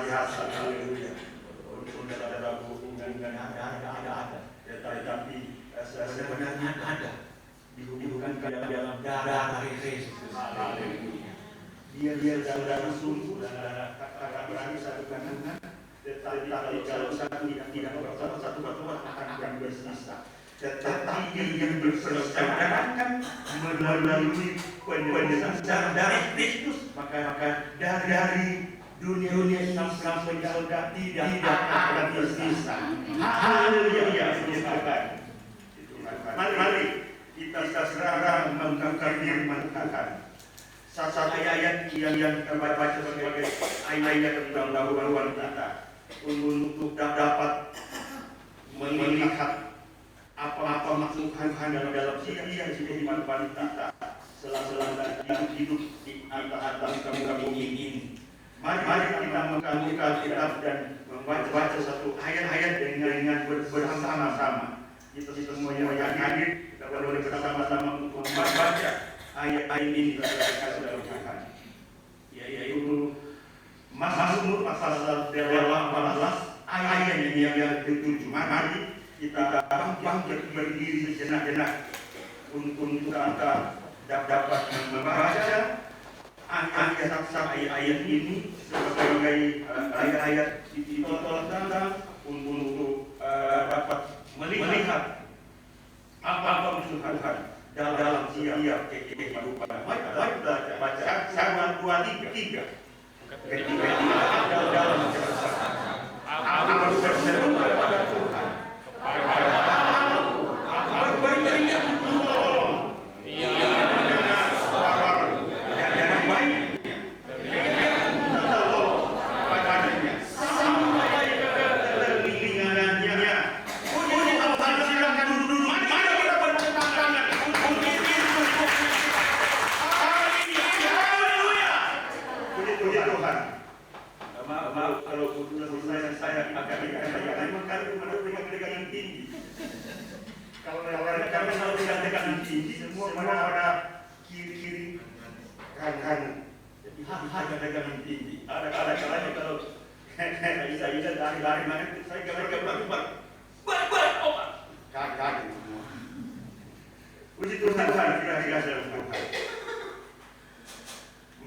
perhiasan, haleluya. Untuk saudara hubungan ada. Tetapi sebenarnya ada. Dihubungkan dalam darah Kristus. Haleluya. Dia saudara sungguh, saudara kakak berani satu kandungan. Tetapi kalau satu tidak bersama, satu berdua akan bersisa. Tetapi dia berpersaudarakan melalui penyelesaian darah Kristus. Maka dari dunia sampai surga tidak akan bersisa. Haleluya. Mari kita sekarang membuka firman Tuhan. Satu ayat yang kita baca sebagai ayat tentang lawan kita untuk dapat melihat apa maksud Tuhan dalam kehidupan kita selama hidup di atas kamu ini. Mari kita membuka kitab dan membaca satu ayat-ayat dengan bersama-sama. Kita semua yang hadir kita boleh bersama-sama untuk membaca ayat-ayat ini dalam Tuhan. Yaitu Mazmur pasal 18 ayat yang ke-7. Mari kita bangkit berdiri sejenak untuk kita dapat membaca ayat ini sebagai ayat tentang untuk dapat melihat apa maksud Tuhan dalam setiap kehidupan. Baik baca 1, 2, 3. Dalam apa berseru kepada Tuhan. Saya akan dengan tinggi. Kalau kami selalu dengan tinggi, semua pada kiri kanan. Jadi hanya dengan tinggi. Ada kalanya kalau saya dari mana saya gambar kakak semua. Puji Tuhan, kira-kira dalam Tuhan.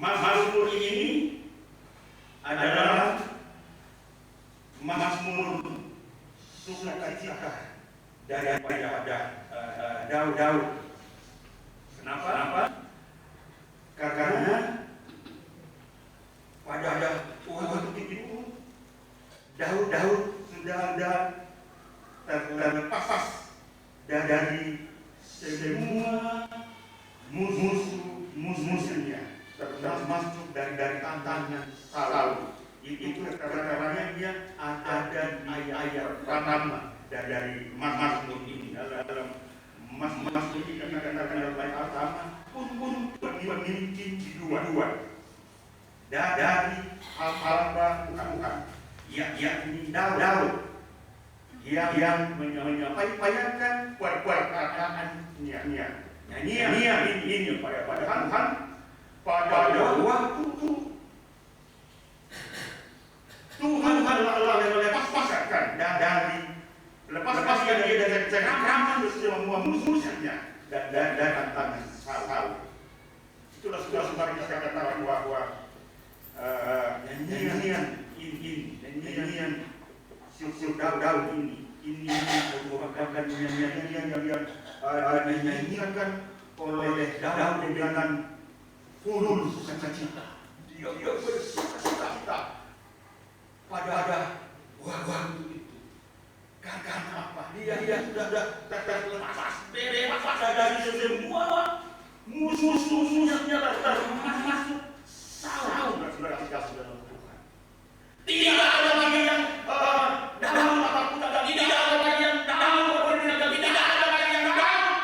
Mazmur ini adalah Mazmur sukacita daripada Daud. Kenapa? Karena pada waktu itu Daud sudah terlepas dari semua musuhnya, termasuk dari tantangan Saul. Itu karena dia ada ayat pertama dari Mazmur ini. Dalam Mazmur ini dalam ayat pertama pun pemimpin dua dari hamba Tuhan, yakni Daud yang menyampaikan perkataannya, nyanyian ini pada Tuhan pada waktu Tuhan telah melepaskan dari lepaskan dia dari cengkraman semua musuhnya dan tantangan Saul. Itulah sebabnya saya katakan bahwa nyanyian Daud ini merupakan nyanyian yang dinyanyikan oleh Daud dengan full sukacita. Dia bersukacita pada waktu itu. Karena apa? Dia sudah terlepas dari semua musuh-musuhnya termasuk Saul. Sudah dikasih dalam Tuhan. Tidak ada lagi yang dalam apapun, tidak ada lagi yang dalam tidak ada lagi yang dalam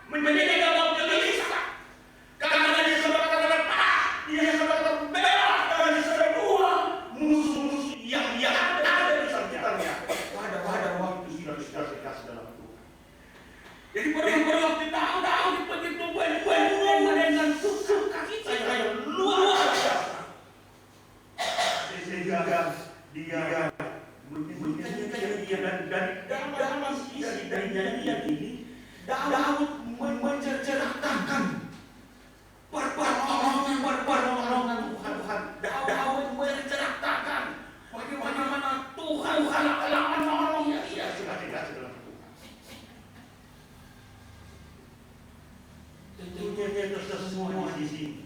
menjadi dalam gelisah. Karena dia sudah terlepas, dia sudah terbebas dari semua musuh yang ada di sekitarnya. Pada waktu sudah dikasih dalam Tuhan. Jadi pada waktu Daud begitu dengan sukacita yang luar biasa. Sehingga dia menyanyikan dia dan dalam isi dari nyanyian ini Daud menceritakan pertolongan Tuhan. Daud menceritakan bagaimana Tuhan akan menolong dia jelas dalam Tuhan. Tentunya semua di sini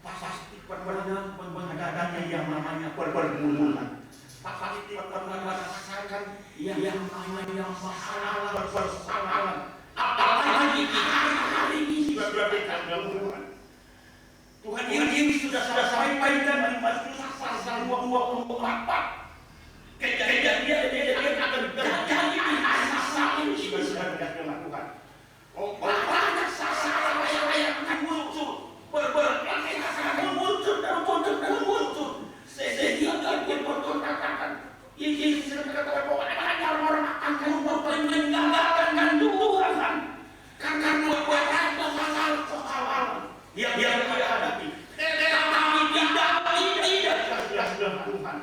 pasti pernah menghadapi yang namanya pergumulan. Pasti pernah merasakan yang namanya masalah persoalan. Apalagi di hari ini Tuhan Yesus sudah sampaikan di Mazmur pasal 24. Kejadian akan terjadi di masa ini sudah dengan Tuhan. Banyak sasaran yang akan muncul, berbagai sasaran muncul. Sehingga dia berkatakan, Yesus berkata bahwa banyak orang akan meninggalkan Tuhan karena banyak masalah yang dia hadapi. Tetapi tidak jelas dengan Tuhan.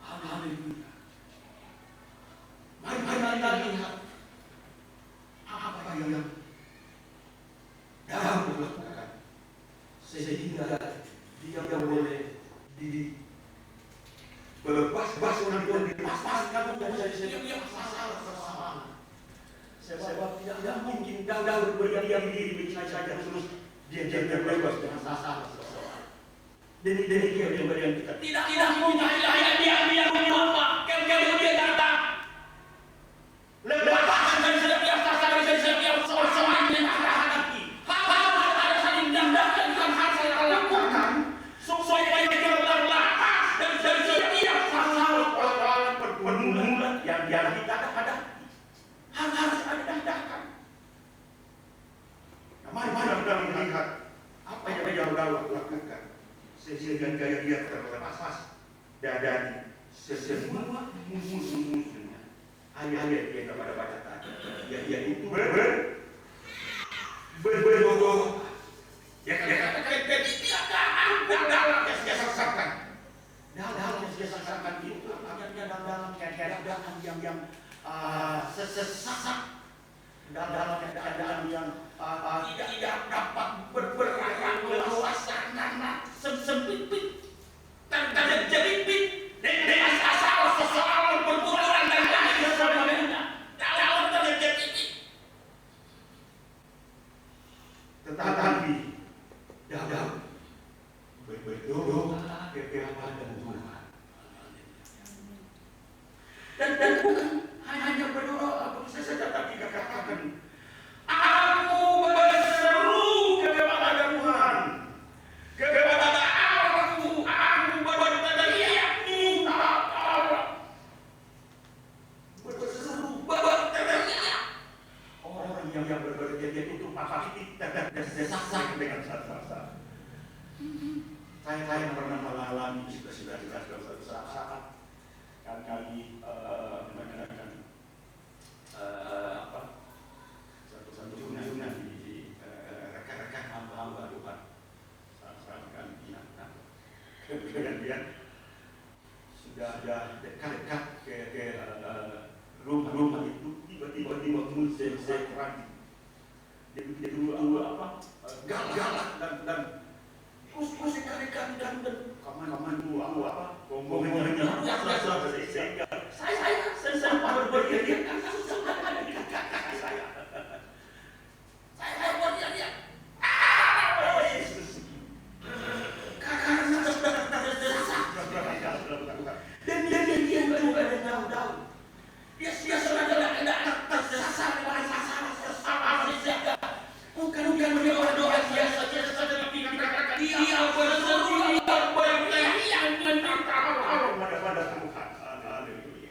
Haleluya. Mari kita lihat apa yang Daud lakukan sehingga dia boleh berbas untuk dipaskan setiap masalah. Sebab tidak mungkin Daud berdiam diri saja terus dia bebas dengan masalah. Demikian yang kita tidak mungkin dia lupa kalau dia datang lepaskan dari setiap masalah, dari setiap persoalan yang kita hadapi. Harus ada saling tindakan yang harus kita lakukan supaya kita terlepas dari setiap masalah pergumulan yang kita hadapi. Harus ada tindakan. Mari kita melihat apa yang Daud lakukan sehingga dia terlepas dari semua musuh-musuhnya. Ayat-ayat yang kepada baca tadi, yaitu berdoa. Ya dalam kesesatan. Dalam kesesatan itu artinya dalam keadaan yang sesat, dalam keadaan yang tidak dapat bergerak suasana sempit, terjepit dengan soal pergumulan dan sebagainya. Dalam terjepit. Tetapi Daud berdoa kepada Tuhan. Dan bukan hanya berdoa saja, tapi katakan, aku berseru kepada Tuhan, kepada aku berteriak minta tolong. Berseru, berteriak. Orang yang berteriak itu pasti terdesak dengan satu-satu. Saya pernah mengalami sudah suatu saat kali mengadakan satu tuntunan di rekan-rekan hamba Tuhan saat kami ingat. Kemudian sudah dekat ke rumah itu tiba-tiba muncul seorang dia dulu galak dan terus ikan dan kaman dulu ngomongnya saya berpikir sudah ada di kakak saya berpikir karena terdesak dan dia juga dengan Daud dia sudah ada terdesak oleh masalah bukan berdoa biasa tapi dia berseru berteriak minta tolong pada Tuhan. Haleluya.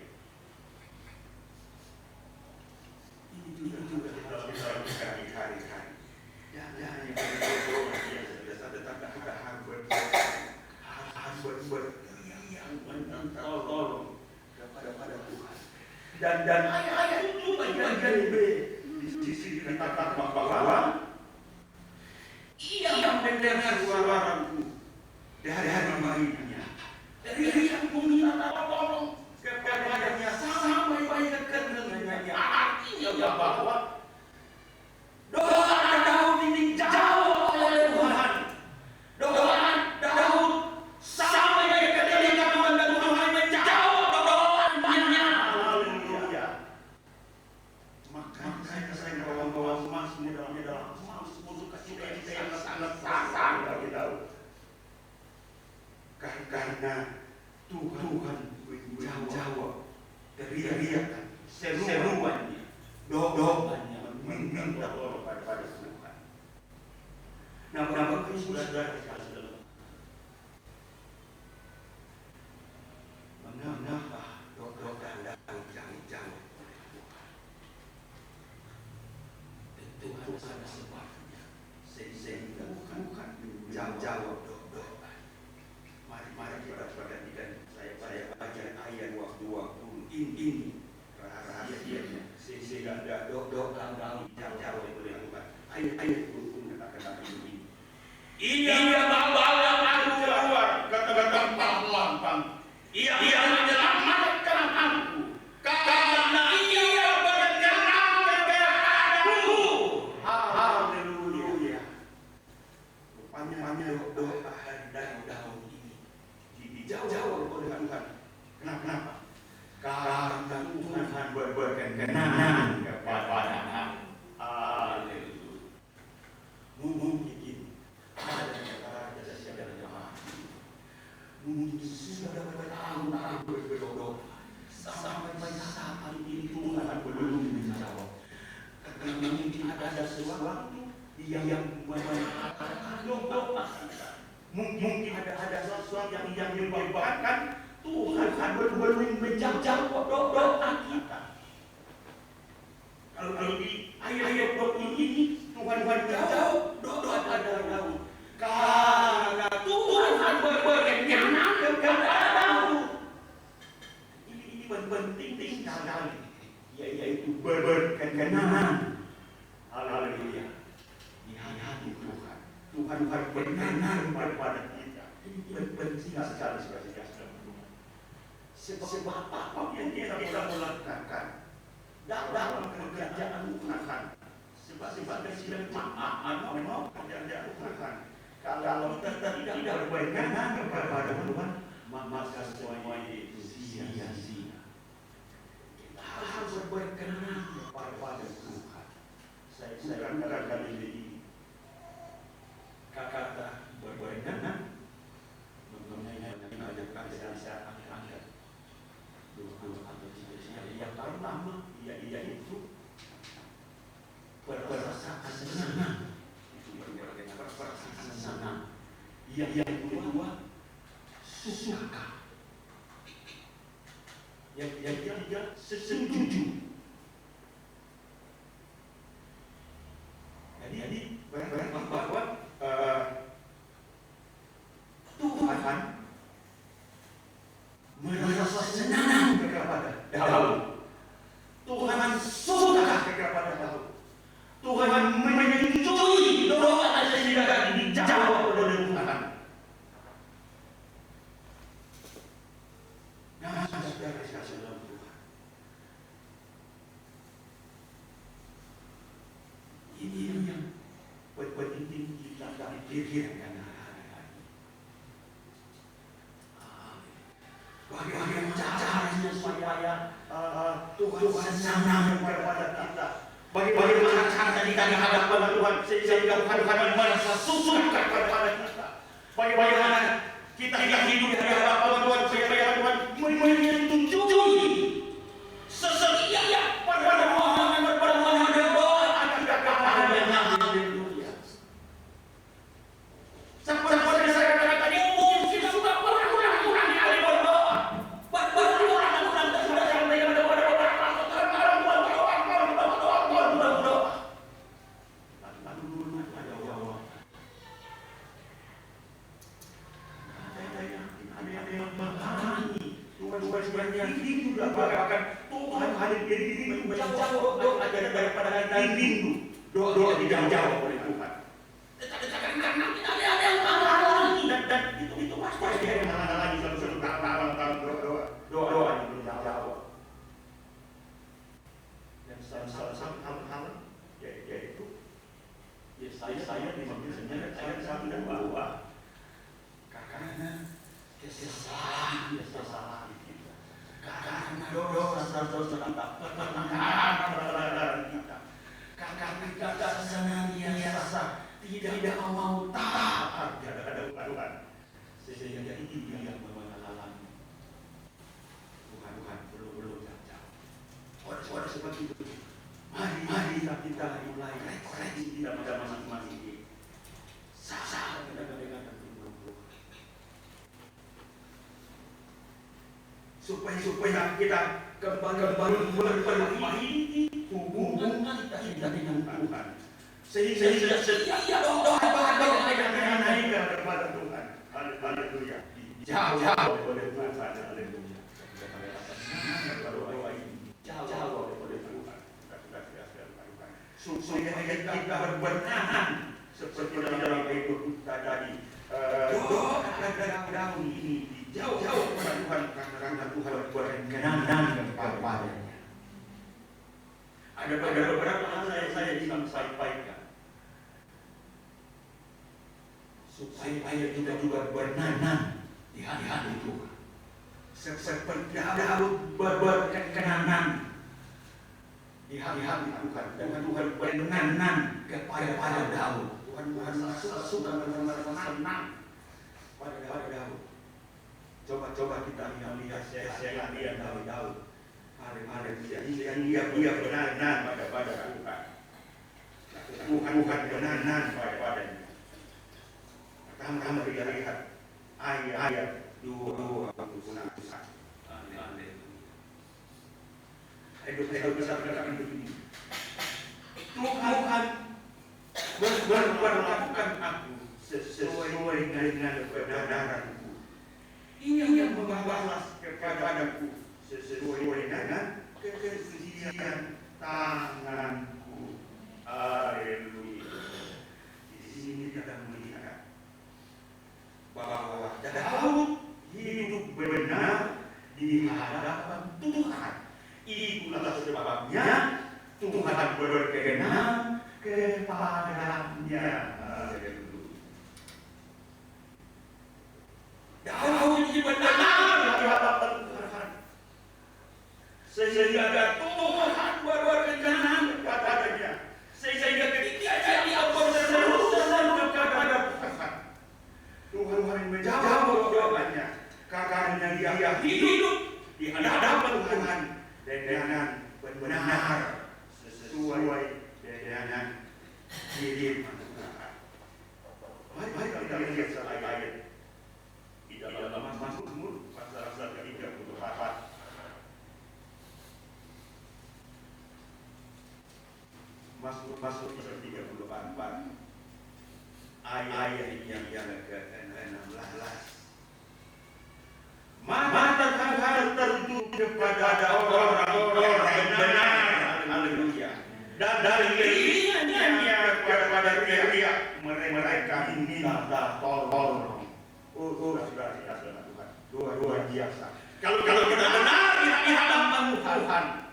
Ini juga dalam hari-hari. Jangan biasa tetapi kita harus berteriak minta tolong kepada Tuhan. Dan ayat itu bagian B di sini dikatakan bahwa ia mendengar suaraku dari bayinya. teriak meminta tolong kepadanya sampai ke telinganya. Artinya bahwa doa Daud ini dijawab oleh Tuhan. Doa Daud sampai ke telinga Tuhan dan Tuhan menjawab doanya. Haleluya. Makanya saya bawa Mazmur dalam Mazmur kasih yang sangat besar bagi Daud. Karena Tuhan menjawab teriakan seruannya, doanya meminta tolong pada Tuhan. Nah, Bapak Ibu Saudara sekalian, mengapa doa Daud dijawab oleh Tuhan? Tentu ada sebabnya, sehingga Tuhan menjawab doa. Mari kita perhatikan, saya baca ayat 20 ini rahasianya, sehingga ada doa Daud dijawab oleh Tuhan. Ayat 20 mengatakan begini. Ia membawa aku keluar ke tempat lapang. Ia menyelamatkan aku karena ia berkenan kepadaku. Haleluya. Rupanya doa dari Daud ini dijawab oleh Tuhan. Kenapa? Karena Tuhan berkenan kepada aku. Haleluya. Mungkin ada saudara jemaat, mungkin sudah bertahun-tahun berdoa sampai saat ini Tuhan belum menjawab. Karena mungkin ada sesuatu yang mengatakan doa kita. Mungkin ada sesuatu yang menyebabkan Tuhan belum menjawab doa kita. Kalau di ayat 20 ini Tuhan jawab doa Daud. Karena Tuhan berkenan kepada Daud. Ini penting sekali, yaitu berkenan. Haleluya. Di hati Tuhan. Tuhan berkenan kepada kita. Ini penting sekali sebagai Tuhan. Sebab apa yang kita melakukan dalam pekerjaan Tuhan, sebagai sidang jemaat mau pekerjaan Tuhan. Kalau kita tidak berkenan kepada Tuhan, maka semuanya itu sia-sia. Kita harus berkenan kepada Tuhan. Saya katakan ini kata berkenan mengenai bisa angkat dua atau tiga. Yang pertama yaitu perasaan senang. Itu perasaan senang. Yang kedua suka. Yang ketiga setuju. Jadi berarti bahwa Tuhan merasa senang kepada Daud. Tuhan suka kepada Daud. Tuhan menyetujui doa sehingga dijawab oleh Tuhan. Nah, saudara sekalian dalam Tuhan, ini yang penting kita pikirkan hari-hari. Bagaimana caranya supaya Tuhan senang kepada kita? Bagaimana cara kita dihadapan Tuhan sehingga Tuhan merasa suka kepada kita? Bagaimana kita hidup di hadapan Tuhan supaya Tuhan menyetujui setiap permohonan doa kita kepadanya. Haleluya. Seperti saya katakan tadi, mungkin sudah berulang-ulang kali berdoa. Berulang-ulang sudah sampai kepada Tuhan sebenarnya ini juga bahkan Tuhan hadir diri menjawab doa daripada rindu doa dijawab oleh Tuhan. Karena tidak ada yang marah lagi dan itu pasti ada yang marah lagi satu kata kesalahan kita. Karena dosa-dosa kita, pelanggaran kita. Karena kita senantiasa tidak mau taat kepada Tuhan. Sehingga itu yang mengalami Tuhan belum jauh. Oleh sebab itu, mari kita mulai koreksi pada masing-masing ini. Sah dengan supaya kita kembali memperbaiki hubungan kita dengan Tuhan. Sehingga setiap doa dengan naik kepada Tuhan. Haleluya. Jauh oleh Tuhan. Haleluya. Jauh oleh Tuhan. Supaya kita berbenah seperti dalam hidup tadi. Daun ini jauh kepada Tuhan karena Tuhan berkenan kepadanya. Ada beberapa hal saya ingin sampaikan supaya kita juga berkenan di hati Tuhan. Seperti Daud berkenan di hati Tuhan. Tuhan berkenan kepada Daud. Tuhan suka senang pada Daud. Coba kita lihat keseharian Daud. Dia benar pada Tuhan. Tuhan benar padanya. Pertama kita lihat ayat 2. Ayat bisa berkatakan begini. Tuhan berlakukan aku sesuai dengan kebenaranku. Ini yang membalas kepadaku sesuai dengan kesucian tanganku. Haleluya. Di sini kita melihat bahwa Daud hidup benar di hadapan Tuhan. Itulah sebabnya Tuhan berkenan kepadanya. Daud hidup benar di hadapan Tuhan. Sehingga Tuhan berkenan kepadanya. Sehingga ketika dia berseru kepada Tuhan, Tuhan menjawab doanya. Karena dia hidup di hadapan Tuhan dengan benar sesuai dengan firman Tuhan. Mari kita lihat satu ayat di dalam Mazmur pasal 34. Mazmur pasal 34 ayat yang ke-16. Mata Tuhan tertuju kepada orang-orang yang benar. Haleluya. Dan dari dirinya kepada dia mereka minta tolong. Sudah Tuhan. Luar biasa. Kalau kita benar di hadapan Tuhan,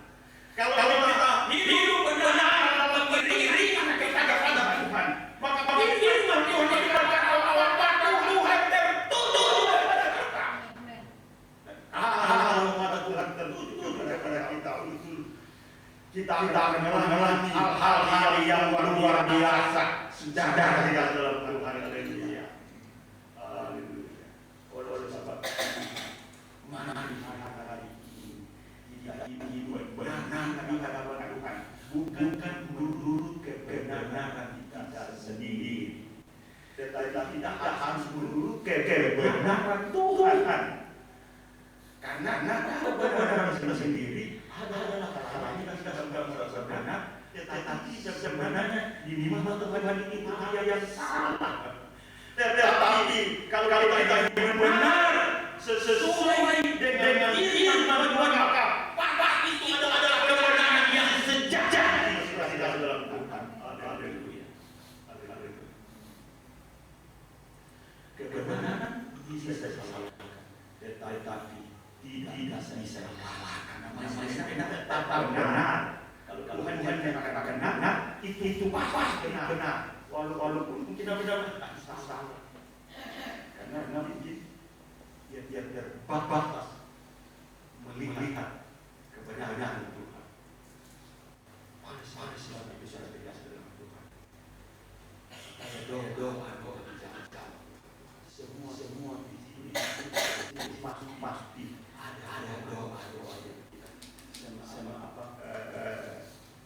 kalau kita hidup benar dalam beriringan kepada Tuhan, maka firman Tuhan dikatakan awal waktu Tuhan tertutup kepada kita. Kalau mata Tuhan tertutup kepada kita, kita mengalami hal-hal yang luar biasa sejarah di dalam Tuhan. Haleluya. Haleluya. Oleh sebab mana hari ini kita hidup benar di hadapan Tuhan, bukan menurut kebenaran kita sendiri, tetapi kita harus menurut kebenaran Tuhan. Karena kebenaran sendiri adalah hal-hal yang kita sudah merasa benar, tetapi sebenarnya di mana Tuhan ini hal yang salah. Tetapi kalau kita hidup benar sesuai dengan firman Tuhan, maka itu adalah kebenaran yang sejati dalam Tuhan. Haleluya. Haleluya. Kebenaran bisa disalahkan, tetapi tidak bisa disalahkan. Namanya tetap benar. Kalau Tuhan mengatakan benar, itu pasti benar. Walaupun kita benar salah. Karena batas melihat kebenaran Tuhan. Panas lagi bisa jelas dalam Tuhan. Ada doa jangan semua di sini pasti ada doa yang kita sama apa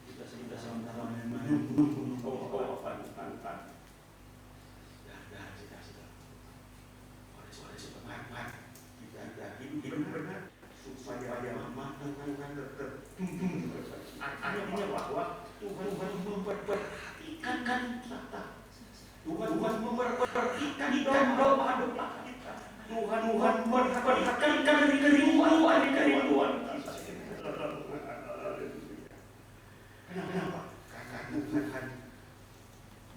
kita sama-sama menunggu apa dan kita sudah oleh sebab kita hidup benar supaya matang Tuhan tertuntun. Artinya bahwa Tuhan memperhatikan kita. Tuhan memperhatikan doa kita. Tuhan memperhatikan kerinduan kita. Kenapa? Karena Tuhan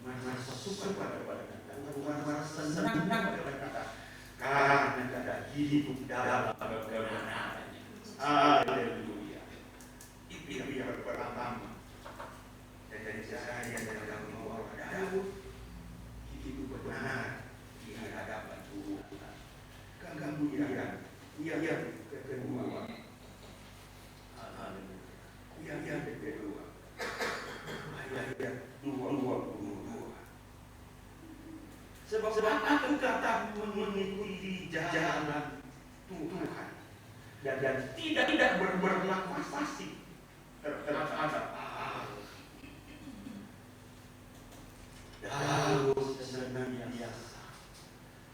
merasa suka pada kita. Tuhan merasa senang pada kita. Karena kita hidup dalam kebenaran. Haleluya. Itu yang pertama. Jadi saya dalam bahwa Daud hidup benar di hadapan Tuhan. Kemudian yang kedua, yang kedua, ayat 22. Sebab aku kata mengikuti jalan Tuhan dan tidak berlaku fasik terhadap Daud senantiasa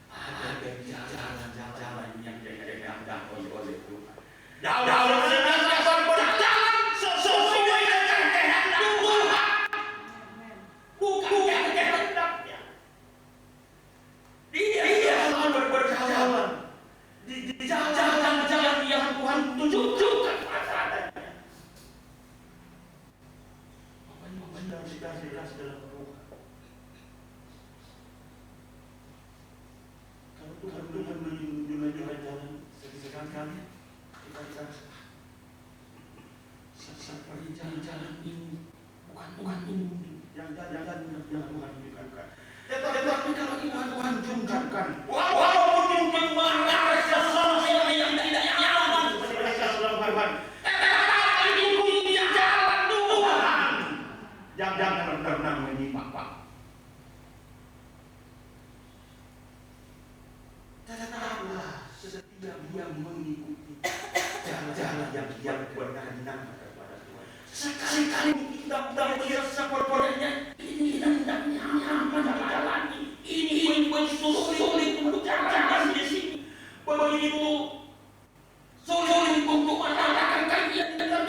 ada jalan-jalan yang diandalkan oleh Tuhan. Daud senantiasa berjalan sesuai dengan kehendak Tuhan, bukan kehendaknya. Dia selalu berjalan di jalan-jalan yang Tuhan tunjukkan padanya. Benar jelas dalam Tuhan. Kalau Tuhan menunjukkan jalan sekali-sekali kita seperti jalan ini bukan ini yang Tuhan tunjukkan. Tetapi kalau Tuhan tunjukkan, walaupun mungkin marah sesuatu yang tidak nyaman, tetapi ikuti jalan Tuhan. Jangan pernah menyimpang. Tetaplah setia dia mengikuti jalan-jalan yang berkenan kepada Tuhan. Sekali-kali kita melihat sepertinya ini tidak nyaman dijalani. Ini begitu sulit untuk jalan di sini. Begitu sulit untuk mengatakan kajian dan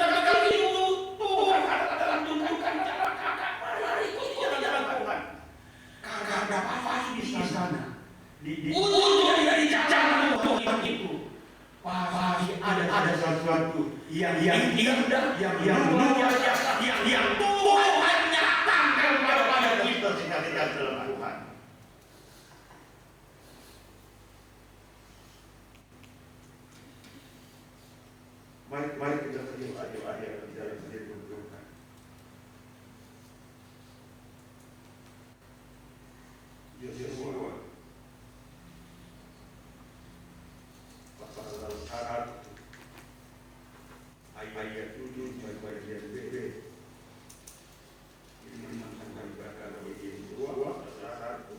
itu Tuhan adalah tunjukkan jalan kakak. Mari ikuti jalan Tuhan. Karena apa di sana? Untuk dari jalan Tuhan itu pasti ada sesuatu yang indah, yang luar biasa, yang Tuhan nyatakan kepada kita ketika dalam Tuhan. Mari kita terima ayat di dalam Tuhan. Yosua pasal 1 ayat 7 bagian B. Ini memang bagian Yosua pasal 1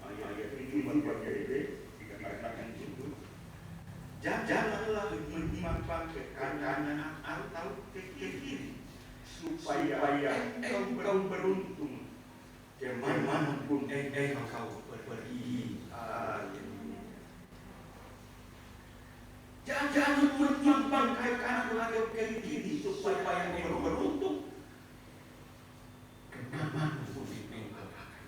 ayat 7 bagian B dikatakan itu. Janganlah menyimpang ke kanan atau ke kiri supaya engkau beruntung kemanapun engkau pergi. Jangan menyimpang ke kanan atau ke kiri supaya engkau beruntung kemanapun engkau akan.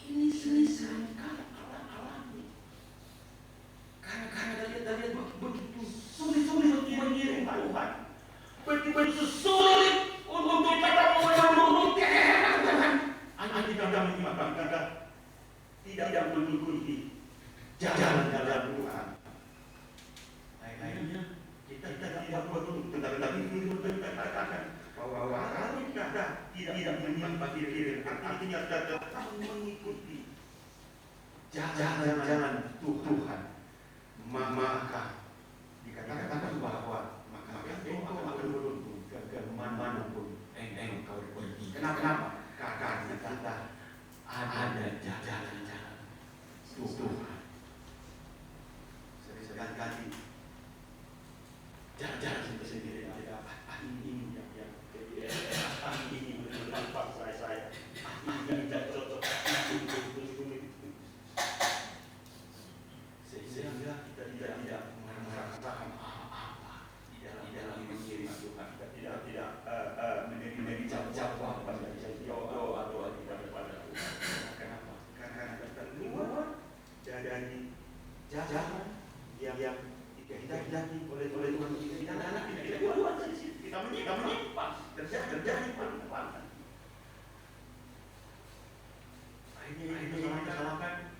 Ini selesai kan alami. Karena kita lihat begitu sulit untuk mengiring Tuhan, begitu sulit untuk kita menuruti kehendak Tuhan. Kita menyimpang, kita tidak mengikuti jalan-jalan Tuhan. Akhirnya kita tidak beruntung. Tetapi kita katakan bahwa kalau kita tidak menyimpang kiri, artinya artinya tetap mengikuti jalan Tuhan. Maka dikatakan bahwa maka engkau akan beruntung ke manapun engkau pergi. Kenapa? Karena kita ada jalan-jalan Tuhan. Sekali-kali jalan-jalan sendiri ada ini yang ini menurut saya ini tidak cocok sehingga kita tidak merasakan apa di dalam mengiring Tuhan, tidak menjadi jawab pada doa kepada Tuhan. Kenapa? Karena kita keluar dari jalan yang dikehendaki oleh Tuhan. Kita keluar dari situ, kita menyimpang terjadi penyimpangan. Akhirnya kita salahkan.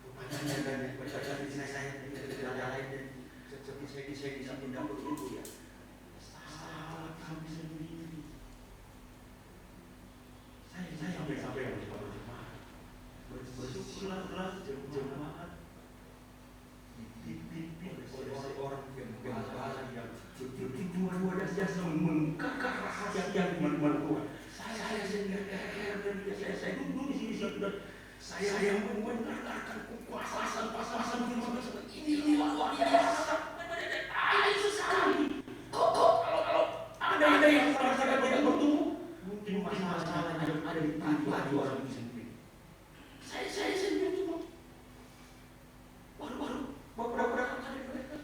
Rupanya dan percaya di saya tidak lain dan seperti saya di sini tidak begitu ya. Salah kami sendiri. Saya sampai kepada jemaat. Bersyukurlah jemaat dipimpin oleh orang yang berbahagia yang begitu luar biasa mengungkapkan rahasia yang Tuhan. Saya sendiri saya duduk di sini saya yang mendengarkan kuasa pasal ini luar biasa. Itu sekali. Kok kalau ada yang tidak bertumbuh, mungkin masalah yang ada di pribadi orang itu sendiri. Saya sendiri cuma baru beberapa kali mereka.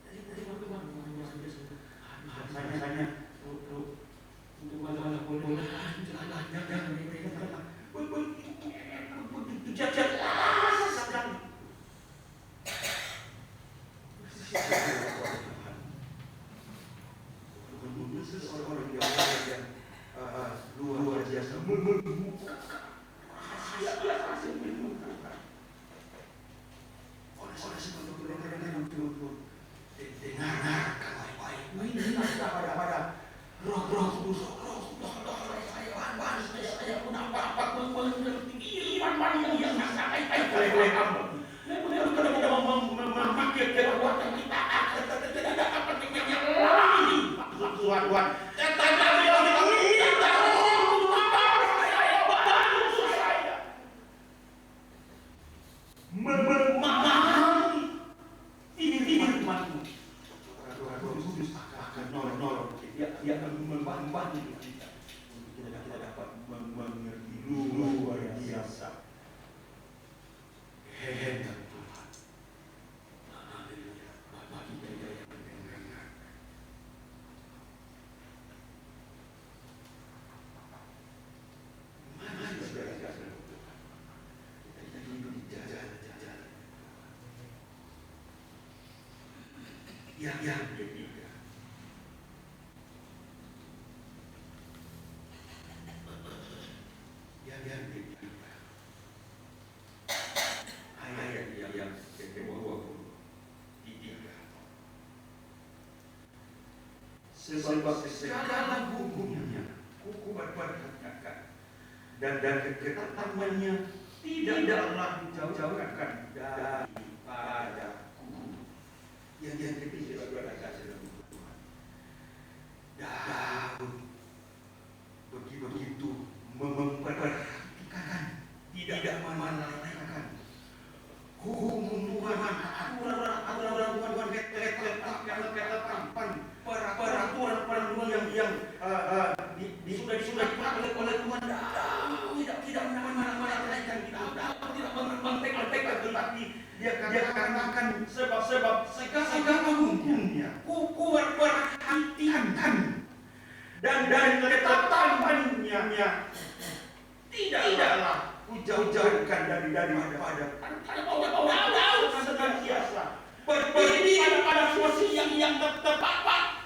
Dari mana saya untuk masalah boleh jangan mereka seorang yang luar biasa membuka rahasia menemukan oleh sebab itu dengarkan baik-baik ini pada roh kudus saya pun apa mengerti iman yang sangat baik oleh kamu. Kalau kita memikirkan kekuatan kita tidak dapat yang lain. Tuhan, memahami firman-Mu. Roh Kudus akan nolong dia akan membantu kita untuk kita dapat mengerti luar biasa kehendak Tuhan. Haleluya. Bagi kita yang mendengar. Mari saudara-saudara Tuhan. Kita hidup di jalan-jalan yang ketiga. Yang ketiga. Ayat yang ke-23. Sebab segala hukumnya hukuman berkatakan dan ketetapannya tidaklah dijauhkan daripadaku. Yang ketiga adalah Tuhan. Daud begitu memperhatikan, tidak memalaikan hukum Tuhan, aturan Tuhan, ketetapan peraturan yang sudah dipakai oleh Tuhan. Tidak memalaikan, tidak memperhatikan, tetapi dia katakan sebab segala hukumnya ku perhatikan dan ketetapannya tidaklah ku jauhkan daripada senantiasa berdiri pada posisi yang tepat.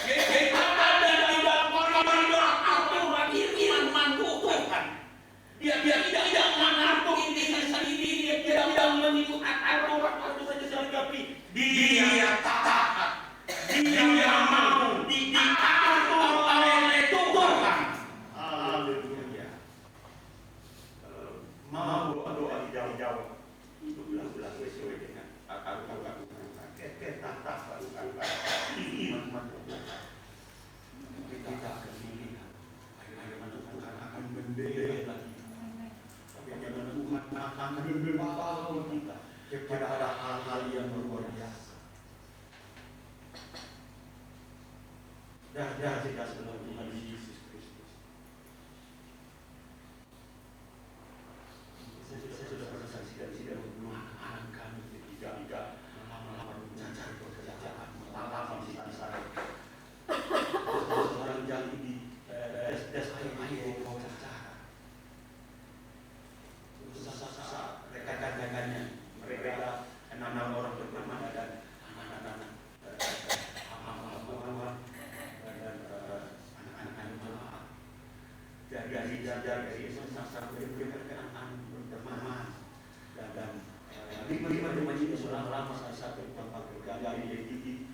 Yaitu ada di dalam koridor aturan firman Tuhan. Dia tidak mengatur diri sendiri, dia tidak mengikut aturan sendiri, tapi dia taat, dia mau diatur oleh Tuhan. Haleluya. gede lagi. Bagaimana Tuhan akan membawa kita kepada hal-hal yang luar biasa. Dan kita sebelum Tuhan Yesus Kristus. Saya sudah pernah saksikan anak kami ketika melamar mencari pekerjaan, melamar di sana. Seorang yang di tes air mau bicara. Susah rekan-rekannya mereka 6 orang bernama dan anak-anak dari sampai anak-anak berteman dan lima ini sudah lama satu tempat kerja di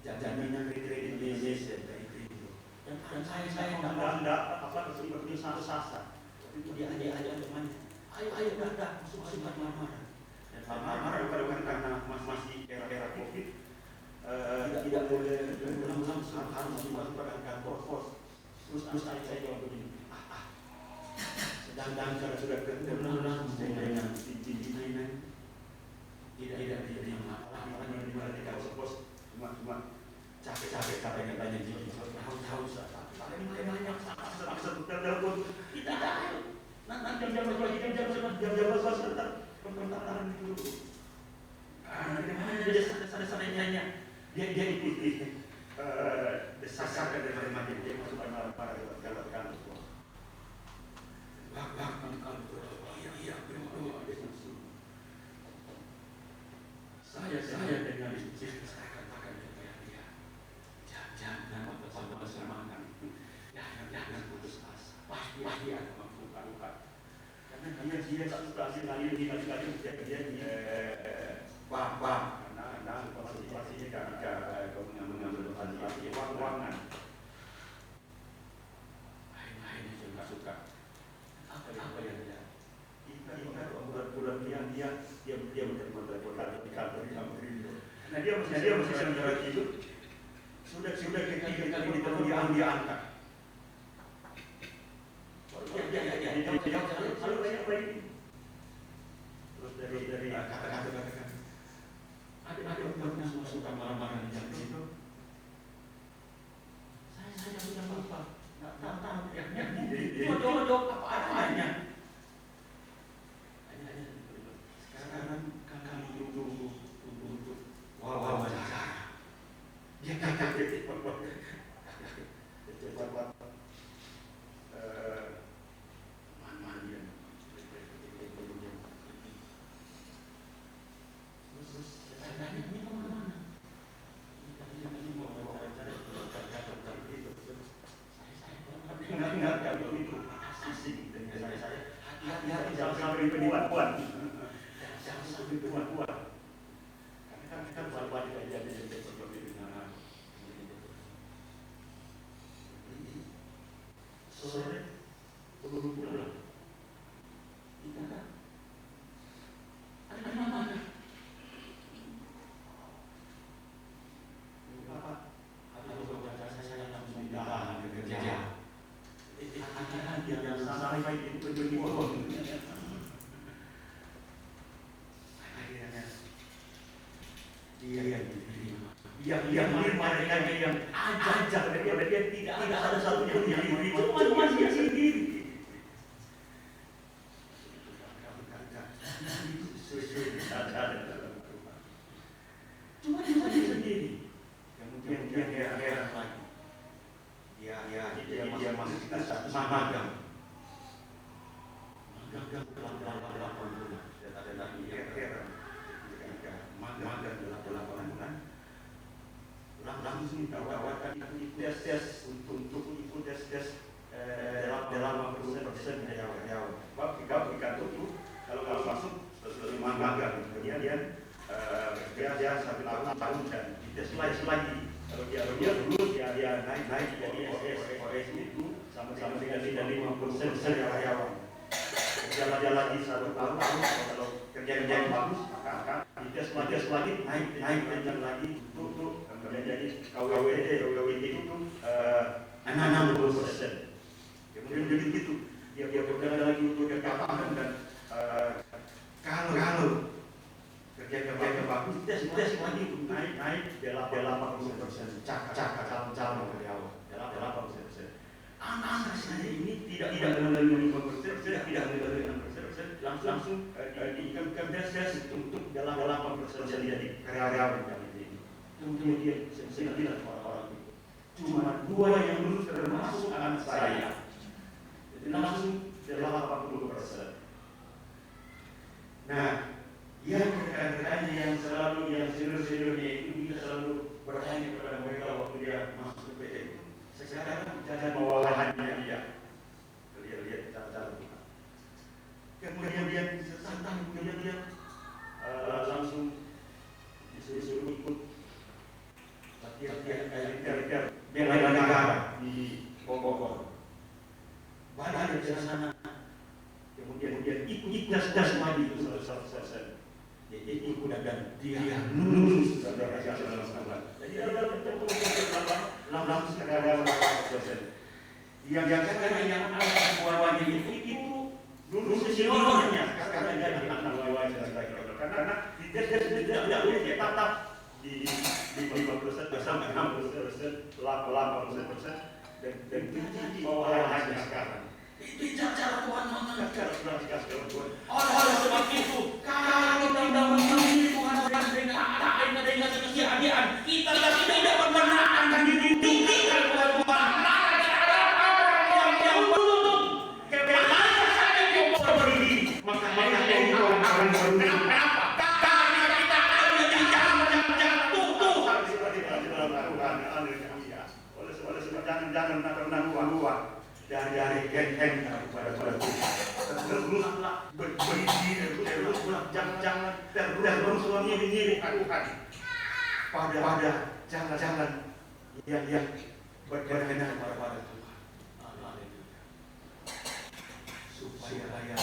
jaminan kredit Indonesia dari itu. Dan saya tidak apa seperti sasa. Itu dia temannya. Ayo dah masuk marah-marah. Dan marah-marah bukan karena masih era Covid. Tidak boleh langsung harus masuk ke kantor pos. Terus saya jawab begini. Sedang sudah ketemu langsung dengan pimpinan. Tidak malah di mana tidak pos cuma capek katanya jadi tahu banyak satu telepon tidak nanti jam pertanyaan itu ada sananya dia ikuti desakan dari mana dia masuk para kalau iya saya dengan istri saya katakan kepada dia jangan semangat jangan putus asa pasti akan membuka karena dia tak suka sekali karena pasti ketika kau mengambil pasti uang-uangan akhirnya saya tak suka apa yang dia bulan dia benar-benar di kantor di Amerika. Nah dia masih menjawab itu sudah ketiga kali ditemui dia angkat. Lalu apa ini? Terus dari kata-kata ada pernah masuk kamar-kamar di situ. Saya sudah apa? Tak tahu yang jawab apa-apanya. Sekarang kami tunggu untuk wawancara. Dia kaget mana dia? Terus saya tanya ini kemana? Ini mau wawancara itu. Saya ingat kalau itu asing dengan saya. Hati-hati jangan sampai penipuan. Jangan sampai penipuan. Karena kan buat kejadian seperti itu. Sore belum pulang. Kita kan ada mana? Bapak, kalau baca saya langsung pindahan ke kerja. Hati-hati yang sampai itu penipuan. Akhirnya dia yang diterima. Yang mereka yang ajak dia tidak ada satu yang diri cuma dia sendiri. Cuma dia sendiri. Kemudian dia heran lagi. Dia masih magang. Magang dalam 8 bulan. Ada lagi heran. Magang dalam 8 bulan. Langsung ditawarkan tes untuk ikut tes dalam persen karyawan. Kalau kalau masuk selesai magang, kemudian dia 1 tahun dan tes lagi. Kalau dia lulus dia naik jadi OS itu sama-sama dengan 50% karyawan. Kerja lagi 1 tahun kalau kerja bagus maka tes lagi naik lagi untuk jadi KWT itu 60%. Kemudian jadi gitu dia langsung diinvestasi untuk dalam perselesaian jadi karyawan ini. Kemudian saya bilang orang-orang itu cuma 2 yang lulus termasuk anak saya. Jadi langsung 80%. Nah, yang rekan-rekannya yang senior-seniornya itu bisa selalu bertanya kepada mereka waktu dia masuk ke PTN. Sekarang jangan bawahannya dia. Lihat cara-cara Tuhan. Kemudian dia santang, kemudian dia langsung disuruh ikut latihan bela negara di Bogor. Balik ke sana. Kemudian ikut das maju itu selesai. Jadi ikut dan dia lulus saudara dalam sekolah. Jadi langsung karyawan selesai. Yang yang anak buahnya itu lulus seniornya karena dia anak buahnya karena dia tidak boleh dia tetap di 50% sampai 60%, 80% dan di bawahannya sekarang. Itu cara Tuhan mengajar Tuhan. Oleh sebab itu, kalau tidak memiliki Tuhan dengan kesetiaan, kita tidak membenarkan diri kita kepada Tuhan. Yang menuntut kemana saja yang berdiri, maka itu akan berhenti. Kenapa? Karena kita ada di jalan tutup. Oleh sebab jangan pernah dari geng-geng kepada Tuhan. Teruslah berdiri, jangan terus mengiring Tuhan pada jangan yang berkenan pada Tuhan. Supaya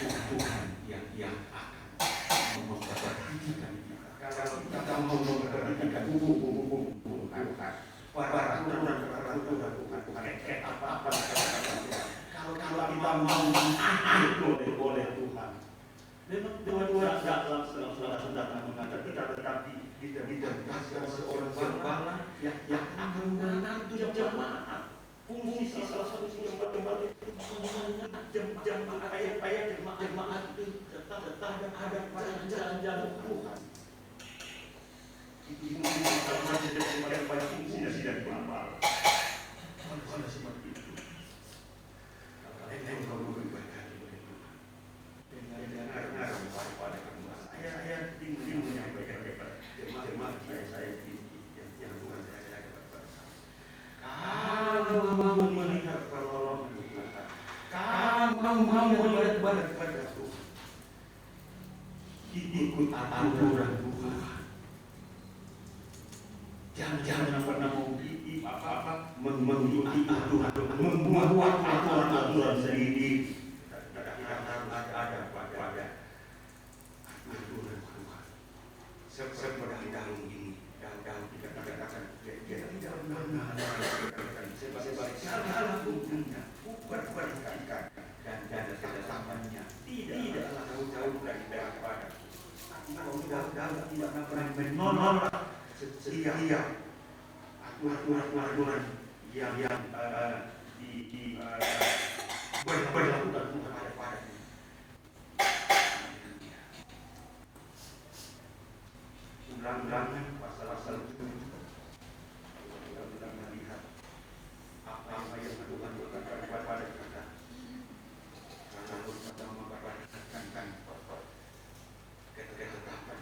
Tuhan yang akan memperhatikan kita. Kalau kita mau memperhatikan hukum Tuhan, peraturan Tuhan, apa-apa kalau kita mau boleh Tuhan. Memang dua-dua sudah mengatakan kita tetapi kita dikasih seorang gembala yang akan menantu jemaat. Fungsi salah satu gembala itu jam ayat jemaat itu tetap ada pada jalan Tuhan. Itu kalau banyak fungsi tidak diamal. Oleh sebab itu, engkau berbaik oleh Tuhan. Dengar pada kamu. Saya ingin menyampaikan kepada jemaat saya yang Tuhan saya kepada saya. Kalau mau melihat pertolongan Tuhan, kalau mau melihat pada Tuhan, ikut aturan Tuhan. Jangan pernah mengikuti apa-apa, mengikuti aturan, membuat aturan sendiri. Harus ada pada aturan Tuhan. Seperti daun ini, daun kita katakan dia tidak benar. Sebab salah hukumnya, perhatikan dan ketetapannya tidaklah jauh dari daripada. Daun tidak pernah menolak setiap aturan yang berlakukan kepada ulang-ulangan pasal-pasal itu kita melihat apa yang Tuhan lakukan kepada kita. Karena kita memperhatikan ketetapan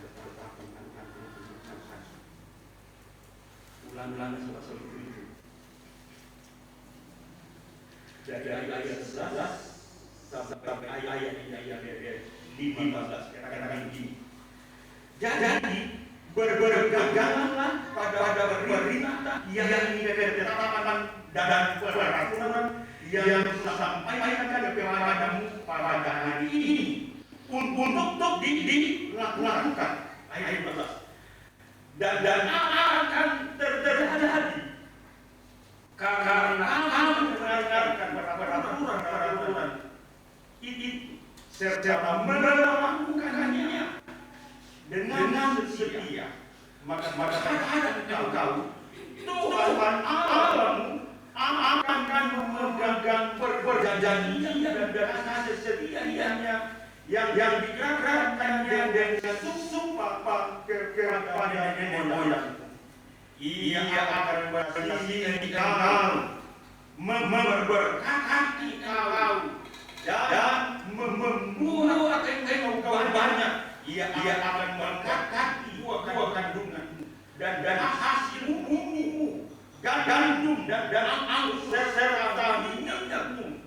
ulang-ulangan pasal itu. Dari ayat 11 sampai ayat 15 katakan begini. Jadi berpeganganlah pada perintah yang ketetapan dan peraturan yang disampaikan kepadamu pada hari ini untuk dilakukan. Ayat 14. Dan akan terjadi karena kamu mendengarkan peraturan itu serta melakukannya dengan setia, maka engkau Tuhan Allahmu akan memegang perjanjian dan setianya yang digerakkannya dengan sumpah kepada nenek moyang. Ia akan berhasil memberkati kau dan membuat engkau banyak. Ia akan memberkati buah kandungan dan hasil bumimu, gandum dan anggur serta minyakmu,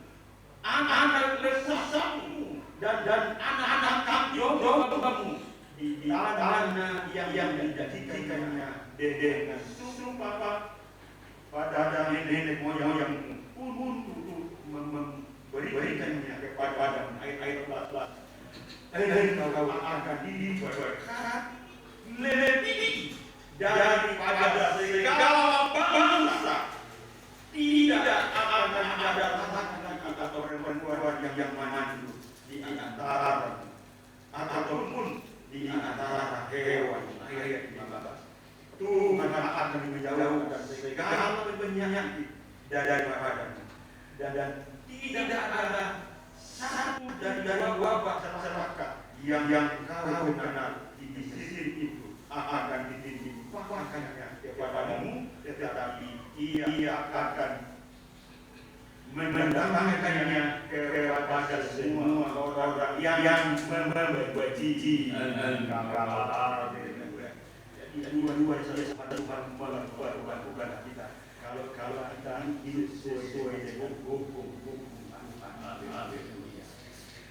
anak lesamu dan anak jodohmu di tanah yang dijadikannya dengan sumpah pada nenek moyangmu untuk memberikannya kepadamu. Ayat 14. Kau akan diberkati lebih daripada segala bangsa. Tidak akan ada laki-laki atau perempuan yang maju di antara ataupun di antara hewan. Ayat 15. Tuhan akan menjauhkan segala penyakit daripadamu, dan tidak ada satu dari wabah celaka yang kau kenal di sisi itu akan ditimpakannya kepadamu, tetapi ia akan mendatangkannya kepada semua orang yang membenci. Jadi dua-dua saja Tuhan melakukan kita. Kalau kita hidup sesuai dengan hukum.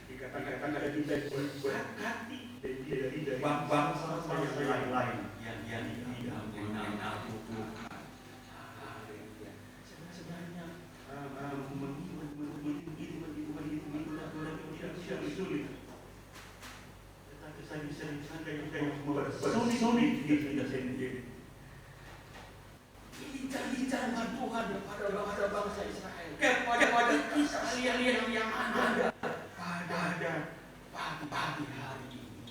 Dikatakan ada kita berkati dari bangsa yang lain yang tidak mengenal hukum. Sebenarnya tidak sulit. Tetapi saya sulit tidak sendiri. Ini janji Tuhan kepada bangsa Israel, kepada kisah kalian yang ada pada pagi hari ini.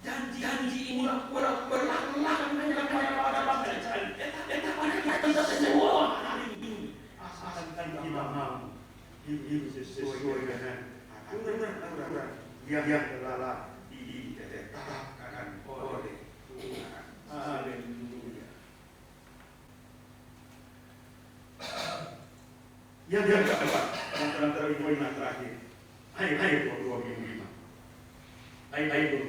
Janji ini berlaku pada bangsa Israel, kepada kita semua hari ini. Asalkan kita mau hidup sesuai dengan aturan yang telah ditetapkan oleh Tuhan. Haleluya. Yang keempat, antara poin yang terakhir, ayat 25. Ayat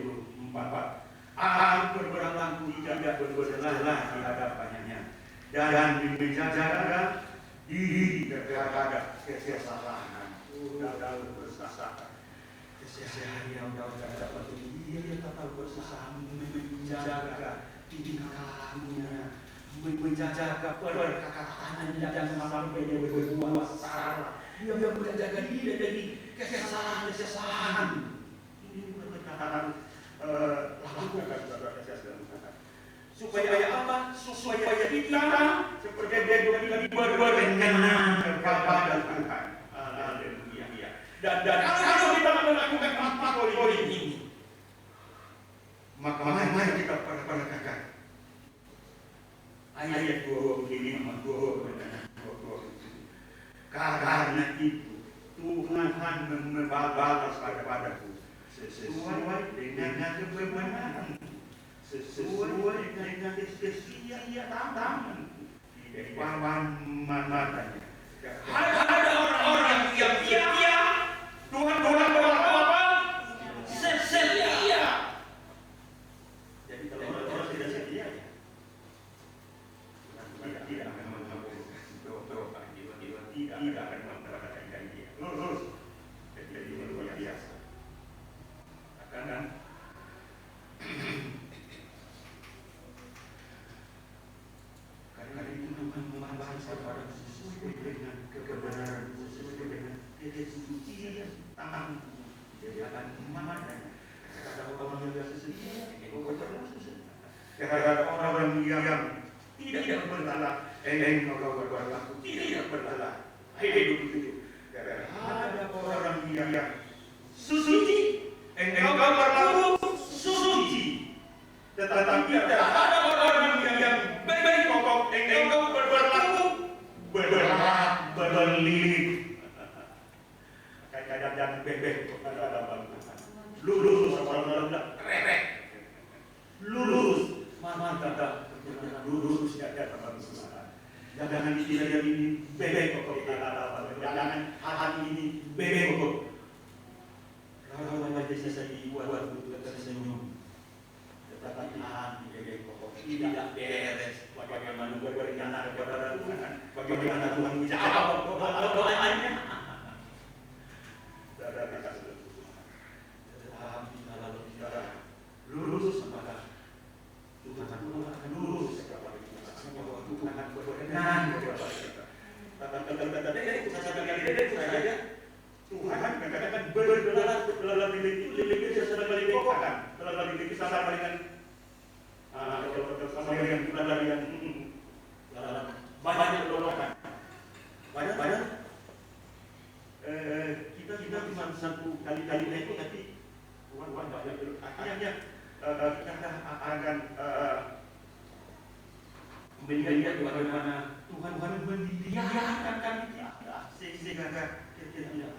24. Aku berlaku tidak berbelah di hadapannya dan menjaga diri terhadap kesalahan. Daud bersalah. Keseharian Daud dapat dia tetap berusaha menjaga tingkahnya, menjaga perkataannya dan sampai dia berbuat salah. Dia menjaga diri dari kesalahan. Ini perkataan lakukan saudara-saudara. Supaya apa? Supaya kita seperti dia berkenan kepada Tuhan. Haleluya. Dan kalau kita melakukan empat poin ini, maka mari kita perhatikan ayat 25. Karena itu Tuhan membalas padaku sesuai dengan kebenaran, sesuai dengan kesetiaan di depan matanya. Ada orang-orang yang setia. Tuhan berlaku apa? Setia. Jadi kalau orang tidak setia, tidak akan mengabulkan doa, tidak akan mendapatkan dia. Lurus. Jadi luar biasa. Akan karena itu Tuhan membalas kepada sesuai dengan kebenaran, sesuai dengan kesucian tanganku. Jadi akan memadai. Ada orang yang biasa setia, ada orang yang tidak bersalah, engkau berlaku tidak bersalah. Hidup itu. Ada orang yang suci, engkau berlaku suci. Tetapi tidak ada orang yang baik pokok, engkau berlaku berlilit. Kadang-kadang bebek ada Tuhan. lulus orang bilang rek lulus mantap lulus ya jangan dikira ini bebek kok jangan hati ini bebek kok kalau wajah saya dibuat tersenyum tetapi hati bebek kok tidak beres bagaimana bagaimana Tuhan menjawab doanya tetapi kalau kita lulus apakah Tuhan akan lulus Tuhan akan berkenan Tuhan katakan berdoa lebih sesuai dengan banyak doakan banyak kita cuma satu kali itu tapi Tuhan banyak akhirnya kita akan melihat bagaimana Tuhan membiarkan kami sehingga kita tidak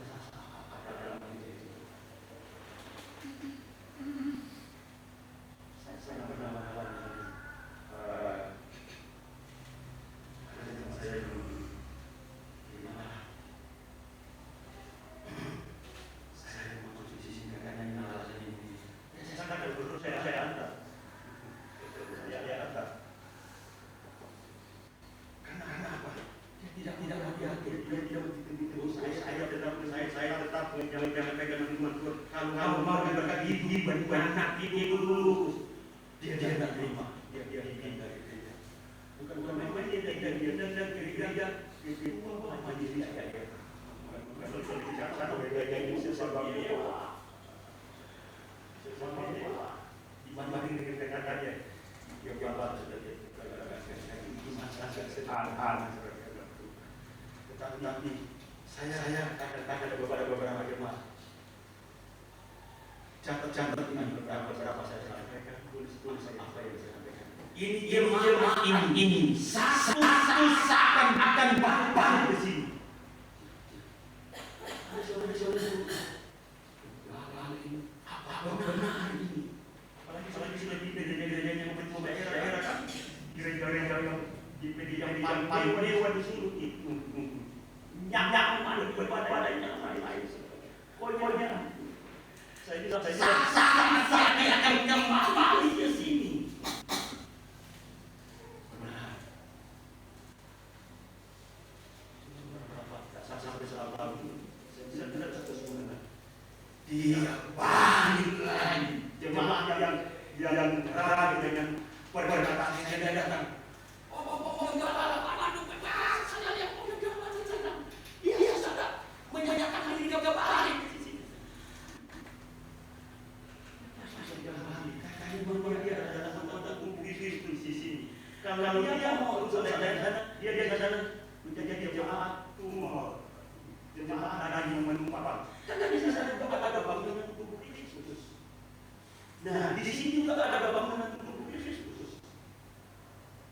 saya pernah saya tetap jangan pegang firman Tuhan. Kalau mau diberkati hidup anak itu dulu. Dia tidak terima. Dia ingin dari gereja. Bukan memang dia dari gereja. Itu apa jadi saya? Kalau bicara satu gereja ini sesuatu dewa. Sesuatu dewa. Dibanding dengan dia. Dia jabat sebagai itu masalah sederhana. Tetapi saya katakan kepada beberapa jemaat, catat ini beberapa saya sampaikan, tulis apa yang saya sampaikan. Ini jemaat ini satu akan balik ke sini. Apa benar ini? Apalagi sudah di gereja yang daerah kan, gereja yang di paling dewa disuruh itu. Yang mana badannya lain. Pokoknya saya akan kembali ke sini. Benar. Sampai selalu saya tidak sesuai. Dia balik lagi. Jemaah yang ragu dengan perkataan saya datang. Kalau dia mau dia sana menjadi jemaat umum, jemaat ada yang menumpang. Karena di sana juga ada bangunan tubuh Kristus. Nah, di sini juga ada bangunan tubuh Kristus.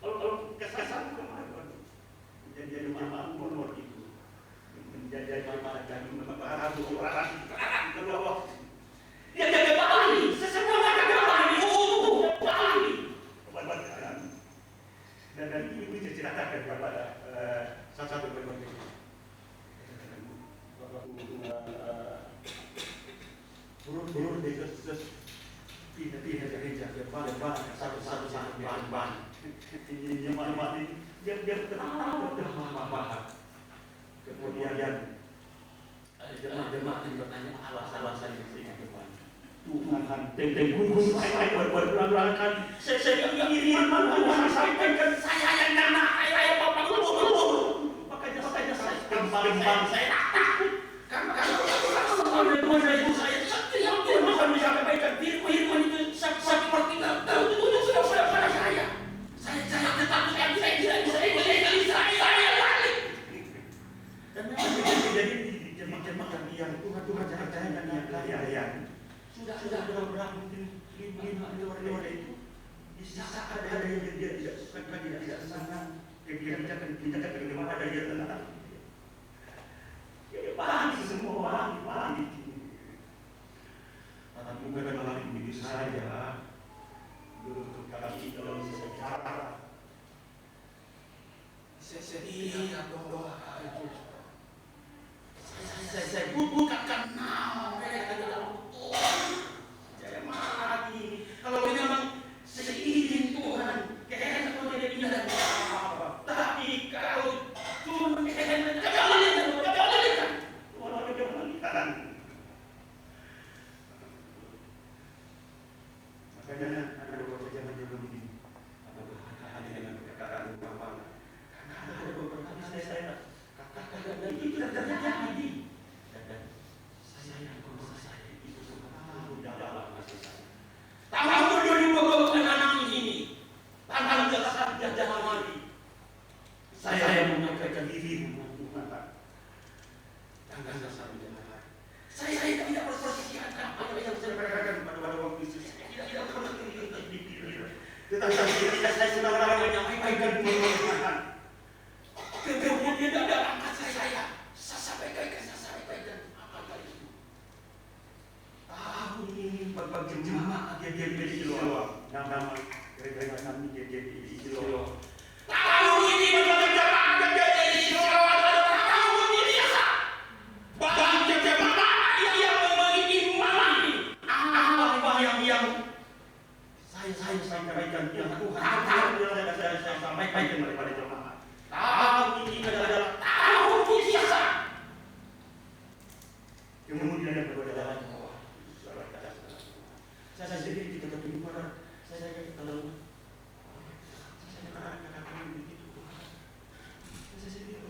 Kalau kesan kemarin menjadi jemaat umum itu, menjadi jemaat yang membahas orang kedua. Dia jaga Bali, sesemua jaga Bali, Bali. Dan ini diceritakan kepada salah satu berbagai turun di pindah gereja depan satu bahan ini jemaat ini dia tertawa kemudian jemaat ini bertanya alasan istrinya depan Tuhan tenggung saya berulang-ulang kali saya ingin Tuhan sampaikan saya yang nana saya bapak makanya saya kembali saya takut karena Tuhan saya setiap Tuhan menyampaikan firman itu seperti itu sudah pada saya tetap saya balik dan memang jadi jemaat yang Tuhan jangan yang kaya sudah berapa mungkin 5 luar itu bisa ada yang dia tidak suka tidak senang kebijakan bagaimana ada dia tentang ya paham semua paham tetapi Jangan ada beberapa jangan begini. Hanya dengan perkataan gampang. Karena ada beberapa kali saya katakan dan itu tidak terjadi. Dan saya yang kurang saya itu tahu dalam hati saya. Tahun 2026 ini tanggal 1 Januari saya menyampaikan diri Tuhan. Tanggal 1 Januari saya tidak berpersiapkan apa yang saya katakan pada waktu itu. Tidak pernah dipikir. Tetapi ketika saya sedang menyampaikan Tuhan, kemudian dia ada angkat saya sampaikan apa itu. Tahun ini bagi jemaat dia di Siloam, nama gereja kami dia di Siloam. Tahun ini bagi jemaat dia di Siloam adalah tahun biasa. Bagi jemaat yang mengimani apa yang saya sampaikan yang Tuhan saya sampaikan kepada jemaat. Tahun ini adalah tahun biasa. Kemudian yang kedua adalah saya sendiri kita ketemu pada saya kalau saya katakan begitu saya sendiri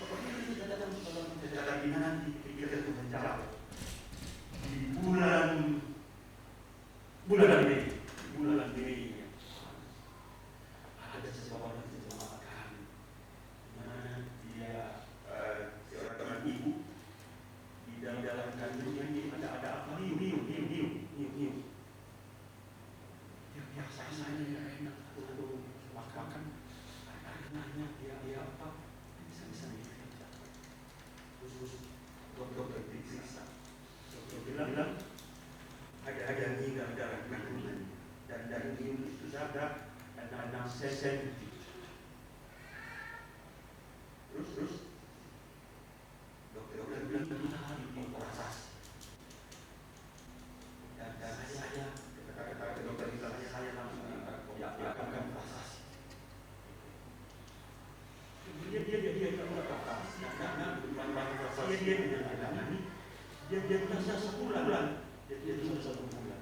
pokoknya kita datang di nanti kita Tuhan jawab di bulan Mei ada seseorang yang dijemaatkan mana dia seorang teman ibu di dalam kandungnya ini ada apa niu dia rasanya enak untuk makan karena dia apa bisa khusus dokter diperiksa dokter bilang ada niu dalam kandungan dan niu itu ada 6 cm terus dokter bilang kita harus dioperasi dan saya kata dokter bilang saya langsung akan operasi. Dia operasi karena dia menjalani dia bisa 1 bulan dia cuma 1 bulan.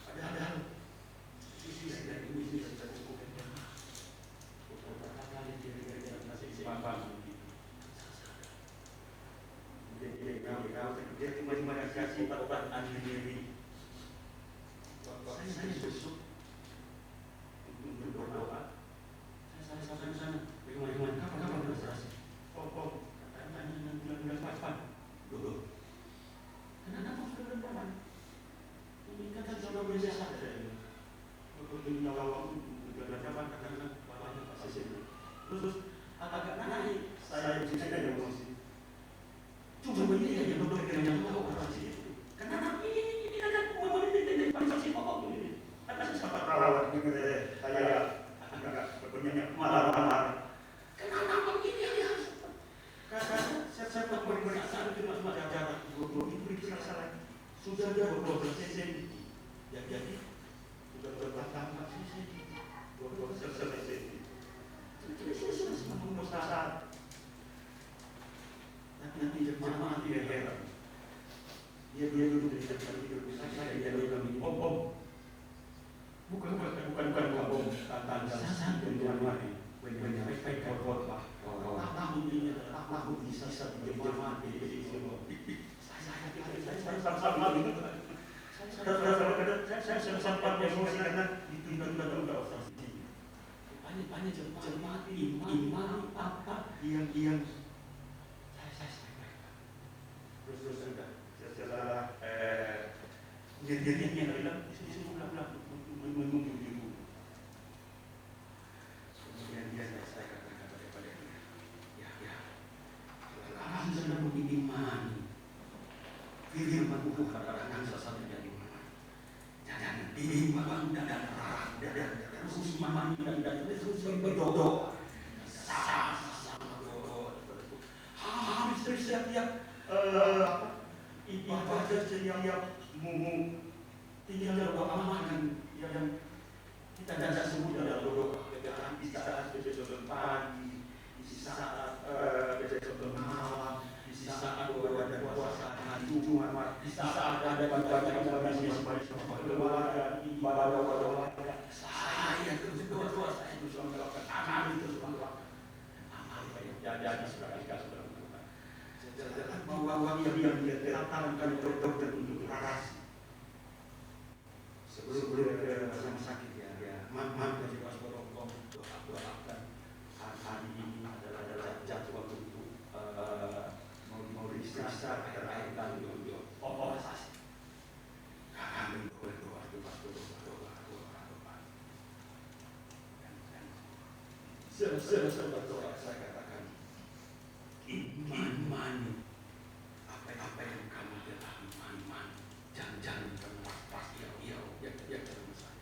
Padahal sisi dari ini sudah cukup beberapa kali dia masih simpan dia cuma dikasih obat antinyeri. Saya besok untuk berdoa. Saya sana. Bagaimana? Kapan operasi? Katanya bulan depan. Dulu. Kenapa sudah bulan depan? Ini kan sudah biasa saja. Untuk menyawang bulan depan karena banyak pasien. Terus agak naik. Saya yang emosi. Cuma ini yang dokter yang tahu operasi itu. Karena ini kan memenuhi pasien pokok ini. Ada sempat perawat juga saya agak banyak marah. Kenapa begini ya? Karena saya pemeriksaan cuma jarak 20 periksa lagi. Sudah ada 12 cm. Jadi sudah bertambah cm. 12 cm. Jadi saya sudah memenuhi nanti jemaat dia heran. Dia duduk di depan itu. Saya dia bilang om. Bukan om. Tanggal 1 Januari. Baik khotbah. Tahun ini adalah tahun bisa di jemaat di sini. Saya sama itu. Saya sempat emosi karena ditunda operasi. Banyak jemaat imam apa yang terus sudah setelah jadinya bilang disuruh pulang menunggu dulu. Kemudian dia saya katakan kepada dia, kamu sedang mengimani firman Tuhan adalah sesuatu yang dimana. Jangan bimbang dan ragu dan terus imani dan terus berdoa. Sama berdoa. Habis siap-siap ibadah setiap tinggal doa aman yang kita tidak sebut dalam doa di saat besok pagi, di saat besok malam, di saat doa dan puasa hari Jumat, di saat ada ibadah uang yang dia terapkan dokter untuk operasi. Sebelum ke rumah sakit ya, mampir di Mas Borongkong doakan hari ini adalah jadwal untuk mau diperiksa akhir untuk operasi. Kami berdoa. Berdoa saya katakan iman apa yang kamu telah iman jangan pas ya dalam saya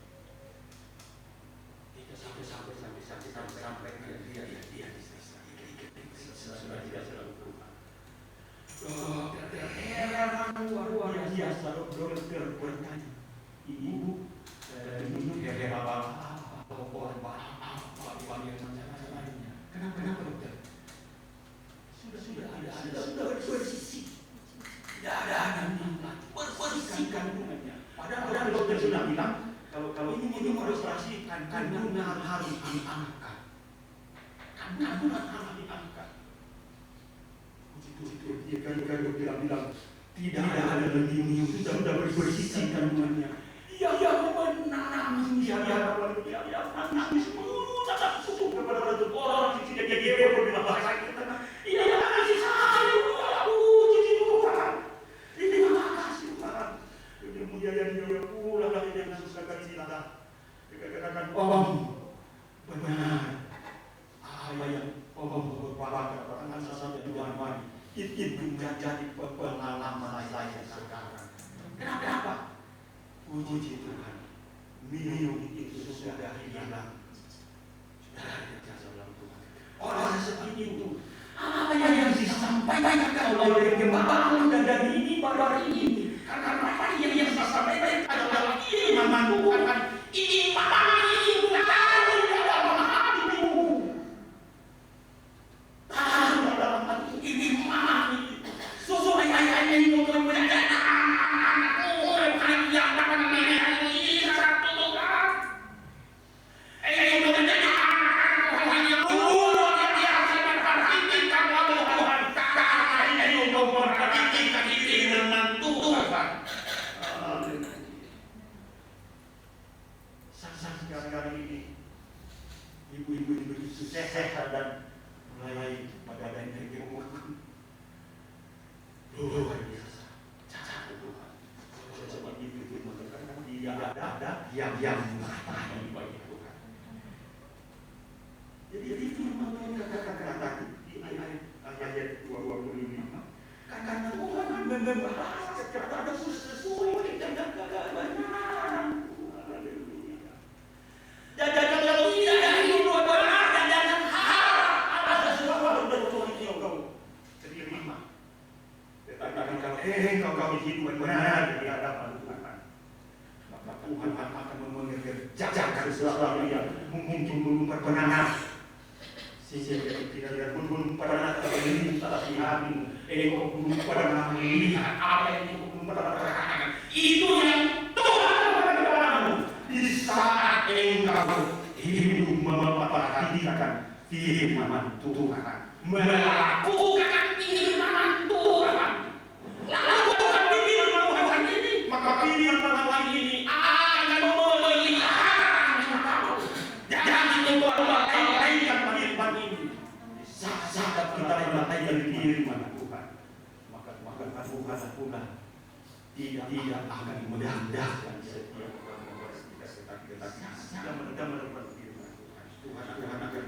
tidak sampai dia sudah tidak selalu berubah. Heran luar biasa dokter bertanya ibu minum apa yang lainnya. Kenapa dokter? Sudah bersih. Tidak ada bersihkan kandungannya. Padahal dokter sudah bilang kalau ini mau operasi kandungan harus diangkat. Kandungan harus diangkat. Itu dia kan dokter bilang tidak ada lagi sudah bersih kandungannya. Ya menangis ya menangis tetap tutup kepada orang tidak dia berbeda bahasa kita. Iya makasih sekali terima kasih Tuhan. Kemudian dia pulang lagi dengan susahkan cinta. Dikatakan benar apa yang berpakat sampai Tuhan mari itu menjadi pengalaman saya sekarang. Kenapa? Puji Tuhan, minum itu sudah hilang. Sudah ada jasa dalam Tuhan. Orang seperti itu, apa yang disampaikan oleh gembala dan ini baru ini? Karena apa yang disampaikan adalah iman Tuhan. Iman itu taruh dalam hatimu. Taruh dalam hati iman itu. Supaya itu menjadi yang akan memiliki satu Tuhan. Itu menjadi anak-anak yang luar biasa memperhatikan Tuhan. Karena itu memperhatikan firman Tuhan. Sekarang ini ibu-ibu begitu sehat dan mulai badan gemuk. Luar biasa. Cacat Tuhan. Seperti itu karena tidak ada yang mengatakan bagi Tuhan. Jadi itu yang kata di ayat 25. Karena Tuhan membahas kepada sesuai dengan kebenaran. Haleluya. Dan kalau tidak hidup benar dan jangan harap ada sesuatu dari Tuhan yang kau terima. Tetapi kalau kau hidup benar di hadapan Tuhan, maka Tuhan akan mengerjakan sesuatu yang mungkin belum pernah sehingga tidak belum pernah terjadi dalam hatimu. Belum pernah melihat apa yang belum pernah terjadi. Itu yang Tuhan katakan di saat engkau hidup memperhatikan firman Tuhan, melakukan firman Tuhan. Lakukan firman Tuhan ini, maka firman Tuhan ini akan memelihara engkau. Jangan memperhatikan firman ini. Saat kita memperhatikan firman Tuhan, maka Tuhan pula tidak akan mendambakan setiap kita melakukan firman Tuhan. Tuhan akan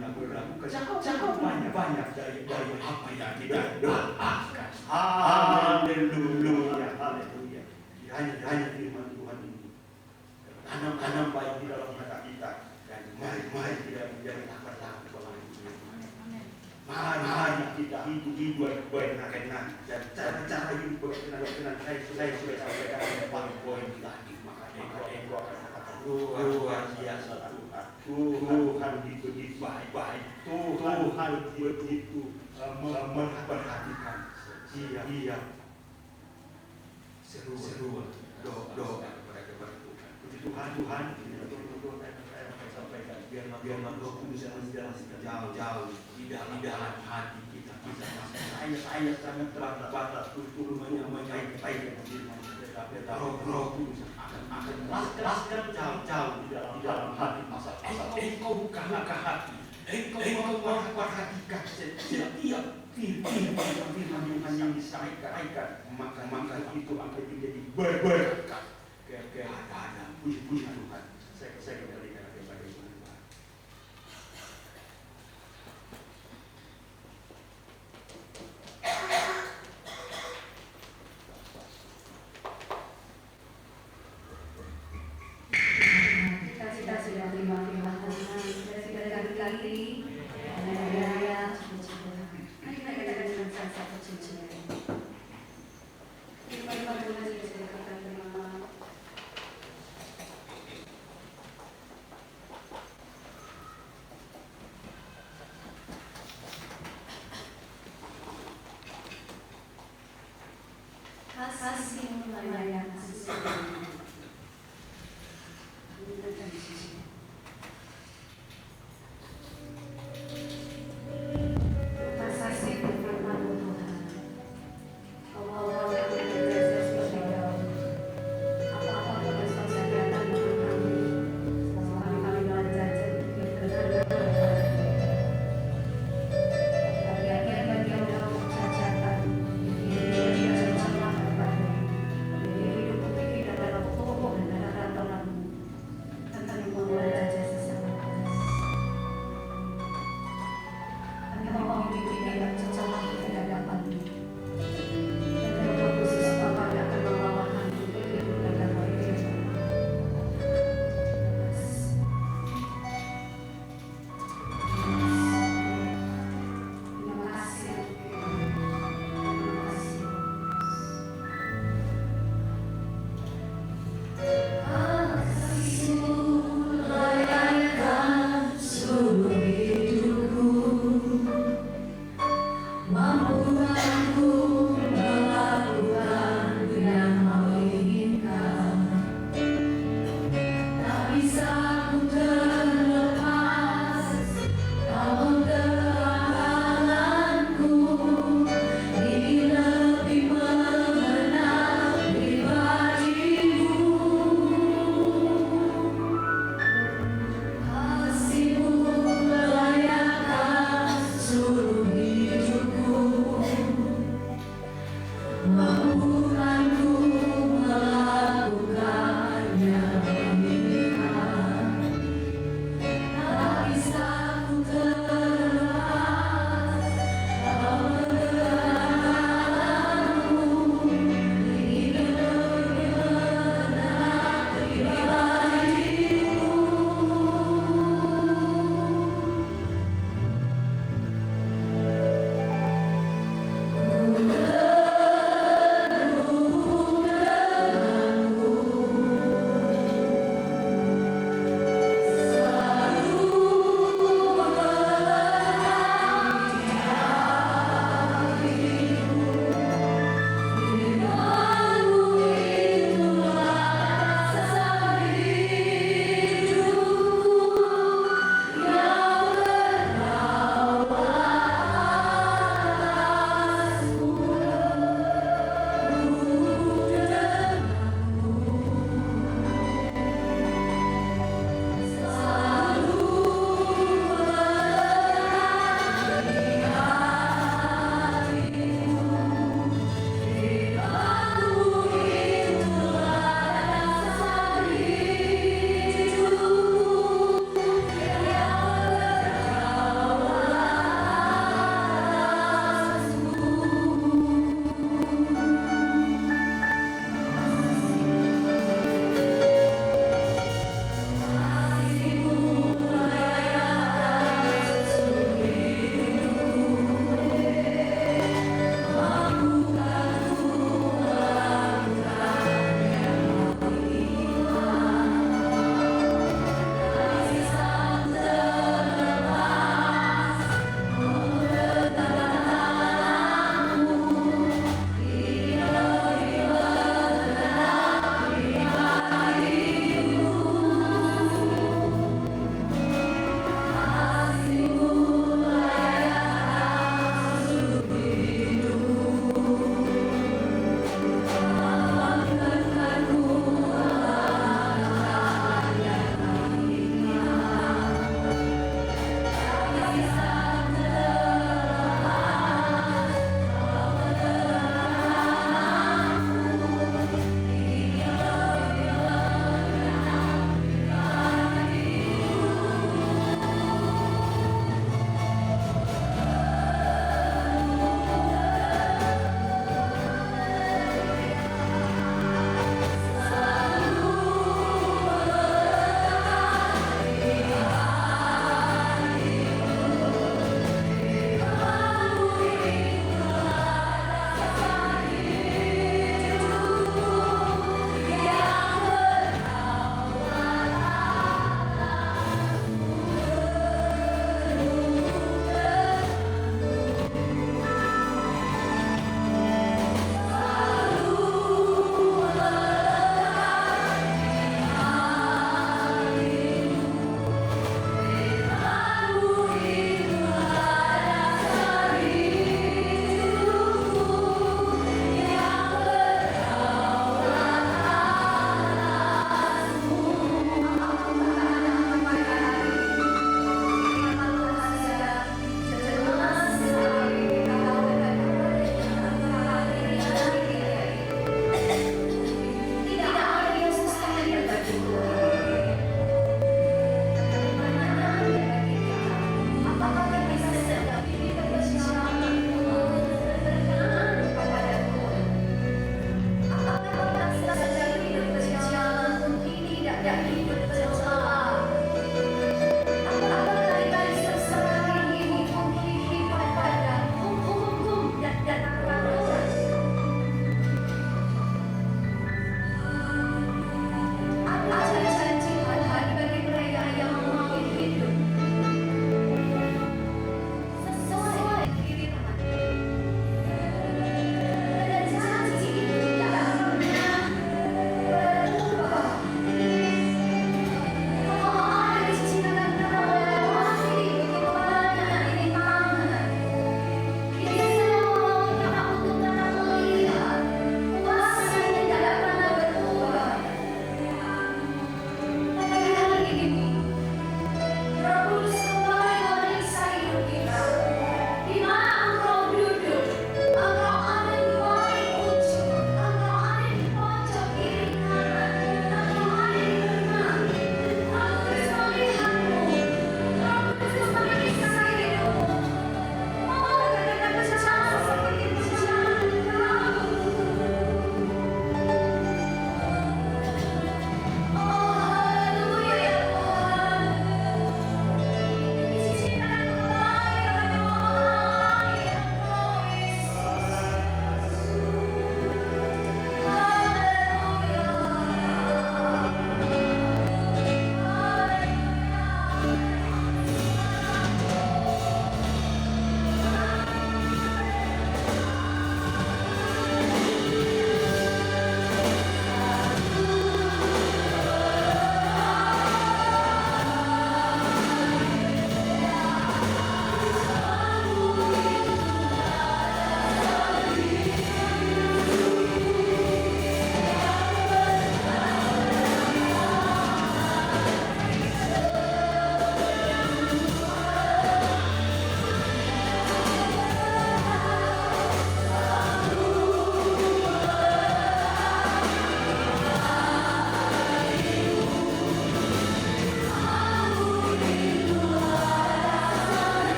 melakukan banyak dari apa yang kita doakan. Haleluya. Hanya firman Tuhan ini tanam baik di dalam hati kita dan mari tidak menjadi takut oleh firman. Mari kita hidup berkenan dan cara hidup berkenan saya sudah sampaikan poin tadi. Maka engkau akan katakan luar biasa Tuhan begitu baik. Tuhan begitu memperhatikan. Iya. Seru doa kepada Tuhan. Tuhan sampaikan biarlah Roh Kudus menjelaskan jauh di dalam hati kita saya sangat terbatas untuk menyampaikan roh kudus akan menjelaskan jauh-jauh di dalam hati masalah. Engkau buka hati, engkau memperhatikan setiap firman yang disampaikan, maka itu akan menjadi berkat kepada puji Tuhan. Saya kembalikan kepada Tuhan. Kita sudah terima firman Tuhan, kita berkati-kati, mari kita katakan salah satu cincin. Firman Tuhan yang sudah kita terima. Kasih melayani sesungguhnya. Kita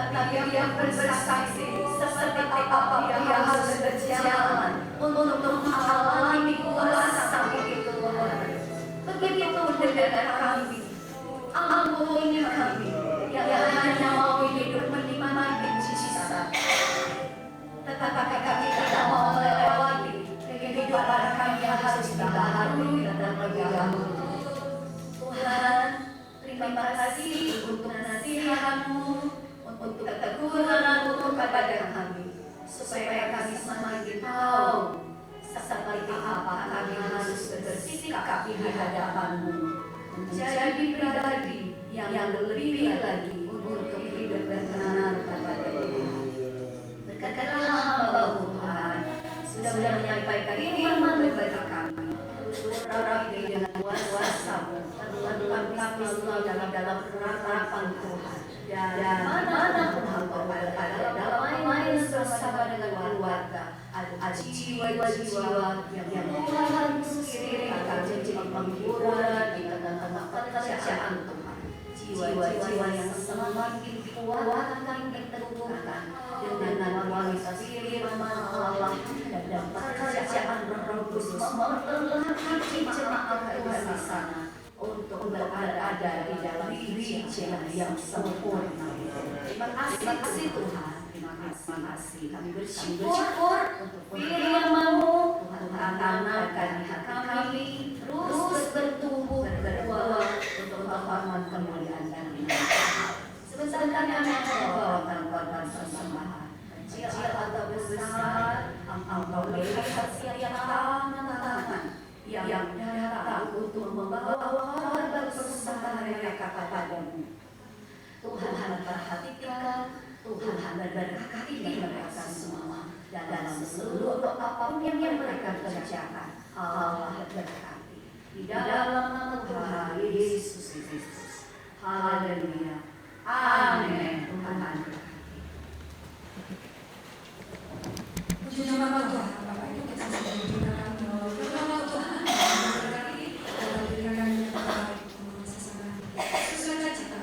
tapi dia bersaksi seperti apa dia harus berjalan untuk mengalami kuasa itu Tuhan. Begitu dengan kami, ampuni kami yang hanya mau hidup menikmati sisa. Tetapi kami tidak mau melewati kehidupan kami yang harus dibaharui dan bergabung. Tuhan, terima kasih untuk nasihat-Mu, untuk keteguran-Mu kepada kami, supaya kami semakin tahu seperti apa kami harus bersikap di hadapan-Mu, menjadi pribadi yang lebih lagi untuk hidup berkenan kepada-Mu. Berkatlah hamba-Mu Tuhan, sudah menyampaikan firman kepada kami. Urapi dengan kuasa-Mu, teguhkan kami selalu dalam harapan Tuhan. Dan mana pun hamba berada dalam main bersama dengan keluarga, ada jiwa-jiwa yang Tuhan sendiri akan menjadi penghiburan di tengah-tengah pekerjaan Tuhan. Jiwa-jiwa yang semakin dikuatkan, diteguhkan dengan kualitas firman Allah dan pekerjaan Roh Kudus memperlengkapi jemaat Tuhan di sana untuk berada di dalam diri yang sempurna. Terima kasih Tuhan. Terima kasih. Kami bersyukur untuk firman-Mu. Tuhan tanamkan di hati kami terus bertumbuh berbuah untuk menghormat kemuliaan dan sebentar kami akan membawakan korban persembahan. Kecil atau besar, Engkau melihat setiap tangan yang datang untuk membawa korban persembahan mereka kepadamu. Tuhan perhatikan, Tuhan berkati mereka semua dalam seluruh apapun yang mereka kerjakan. Allah berkati di dalam nama Tuhan Yesus Kristus. Haleluya. Amin. Tuhan berkati. Puji nama Tuhan. Bapak Ibu kita sudah diberikan nama Tuhan. Berkati dalam dirikan yang terbaik untuk sesuatu. Sesuatu cita.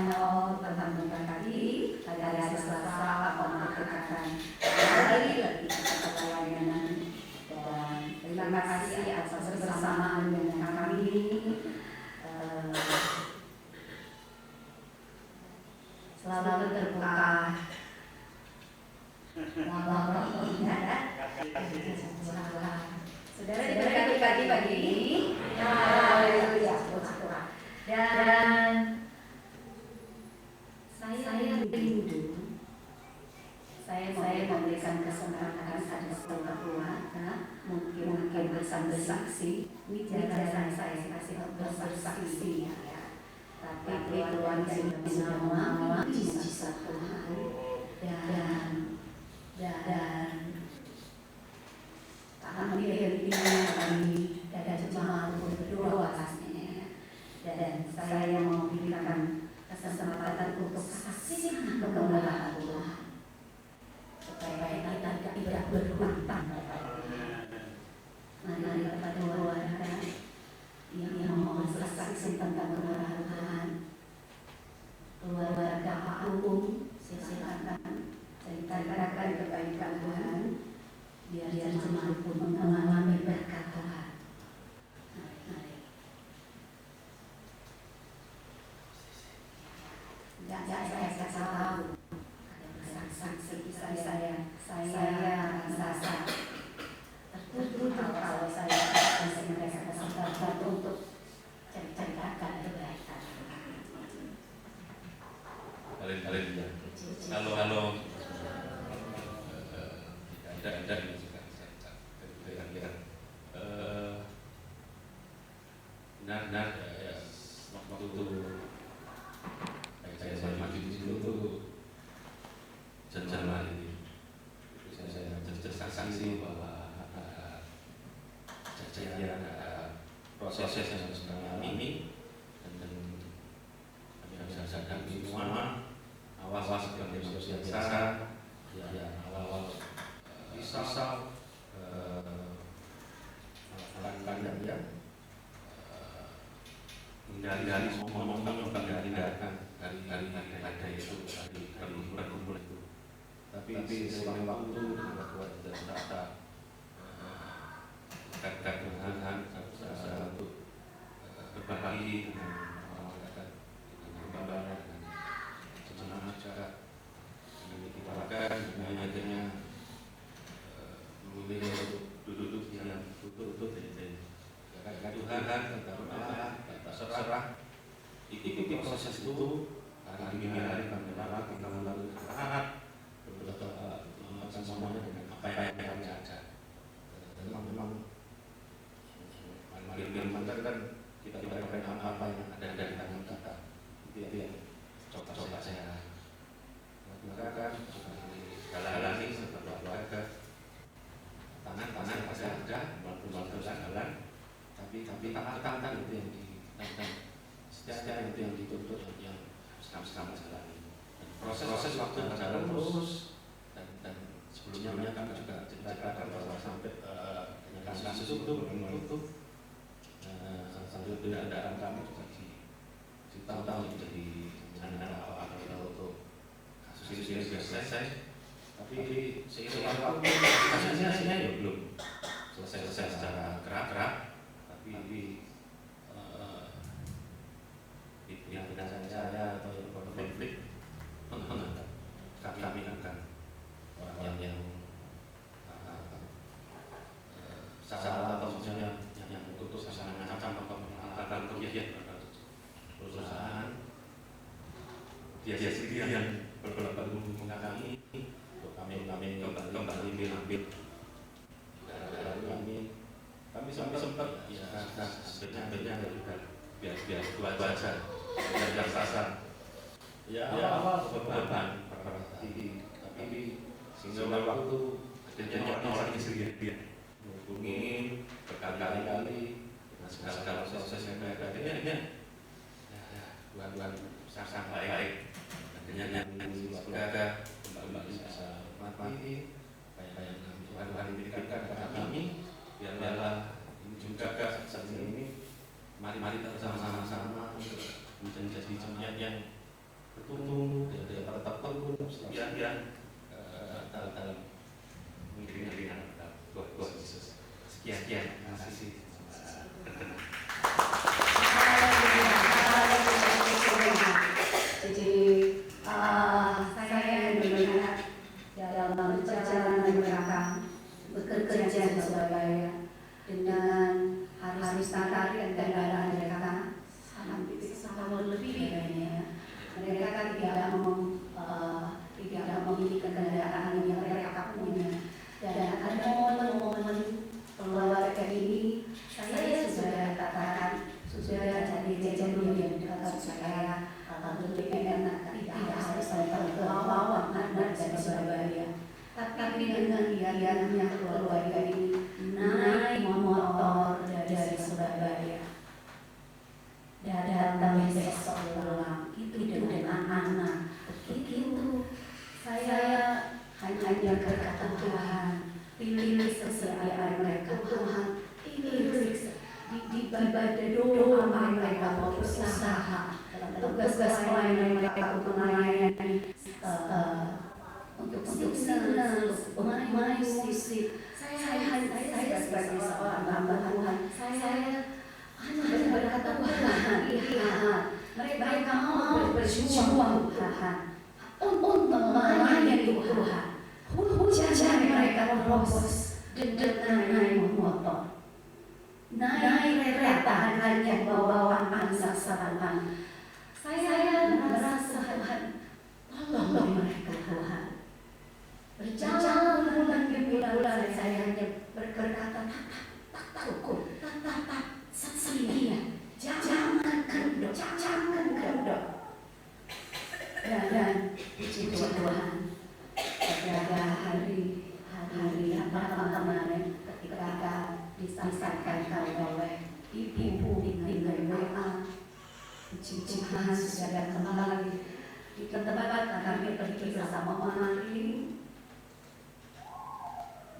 channel tentang tadi hari Selasa akan kembali lagi ke layanan, dan terima kasih atas bersamaan dengan kami. Selalu terbuka. Saudara diberkati pagi ini. Haleluya. Dan saya rindu. Saya memberikan kesempatan ada setengah keluarga mungkin bersaksi. Bicara saya kasih bersaksi. Tapi keluarga ini semua mujizat Tuhan. Dan kami cuma berdoa pastinya. Dan saya mau berikan kesempatan untuk saksikan kebenaran Tuhan, supaya kita tidak berhutang. Mari kita keluarga yang mau bersaksi tentang kebenaran Tuhan. Keluarga Pak Agung, silakan ceritakan kebaikan Tuhan, biar jemaat pun mengalami berkat Tuhan. Saya tahu ada saksi saya merasa tertutup kalau saya kasih mereka kesempatan untuk ceritakan kebaikan. Haleluya. Kalau ada ini juga benar ya, waktu itu saya maju di sini tuh Januari ini saya saksi bahwa ada proses yang harus kami ini, dan kami harus hadapi semua awal sebagai manusia biasa, awal risau, alat-alat ya, menghindari semua menghindari hari ada itu, hari berkumpul itu. Tapi seiring waktu dan data dekat Tuhan, saya untuk berbagi dengan orang-orang, dengan gambaran, dengan cara memiliki keluarga, dengan akhirnya memilih untuk duduk yang tutup Tuhan, kata serah, ikuti proses itu. Hari ini kami lalu berdoa semuanya dengan apa yang kami ada. Dan memang kan kita pakai apa yang ada dari tangan kita. Itu yang coba saya lakukan. Jalani seperti keluarga. Tangan pasti ada, bantu jalan. Tapi tahan itu yang dilakukan. Setiap itu yang dituntut, yang sama-sama jalani. Proses waktu berjalan terus, dan sebelumnya kami juga ceritakan bahwa sampai kasus itu belum tutup. Sambil keadaan kami juga di tahun-tahun menjadi rencana apa untuk kasus ini sudah selesai. Tapi seiring waktu kasusnya ya belum selesai secara kerak. Tapi yang tidak saya atau konflik kami akan orang yang salah atau misalnya yang untuk mengancam atau mengatakan kerugian perusahaan, dia sendiri yang berpendapat menghubungkan kami untuk kami kembali ambil kami sampai sempat ya sebenarnya juga biar dua aja biar sasar ya awal beban tapi sehingga waktu akhirnya orang sendiri menghubungi berkali-kali dengan segala proses yang akhirnya Tuhan sangat baik. Akhirnya keluarga kembali bisa mati apa yang Tuhan berikan kepada kami. Biarlah ini juga saksi ini mari kita bersama-sama untuk menjadi jemaat yang bertumbuh dan tetap tekun setia dalam mengiringi anak Tuhan Yesus. Sekian, terima kasih. Jadi saya melihat dalam perjalanan mereka bekerja di Surabaya dengan harus tangkap kendaraan mereka hampir setahun lebih kayaknya. Mereka tidak memiliki kendaraan yang mereka punya. Dan ada momen-momen keluarga ini saya sudah katakan sudah jadi jajan yang dekat supaya lebih enak tidak harus sampai ke Lawang dan dari Surabaya. Tapi dengan ianya keluarga ini naik motor dari Surabaya dan datang besok pulang itu dengan anak. Begitu saya hanya berkata Tuhan, pilih kesetiaan mereka Tuhan, pilih di ibadah doa mereka mau berusaha tugas pelayanan mereka untuk melayani untuk senang bermain musik. Saya sebagai seorang hamba Tuhan, saya hanya berkata Tuhan, lihat mereka mau berjuang Tuhan untuk melayani Tuhan. Hujan mereka terobos dengan naik motor, naik kereta hanya bawa anak Tuhan. Saya merasa Tuhan tolong mereka Tuhan. Berjalan bulan demi bulan saya hanya berkata tak takut, tak setia, jangan kendor. Dan puji Tuhan pada hari kemarin ketika disampaikan oleh ibu di WA, puji Tuhan sudah kembali di tempat kami pergi bersama Mama ini.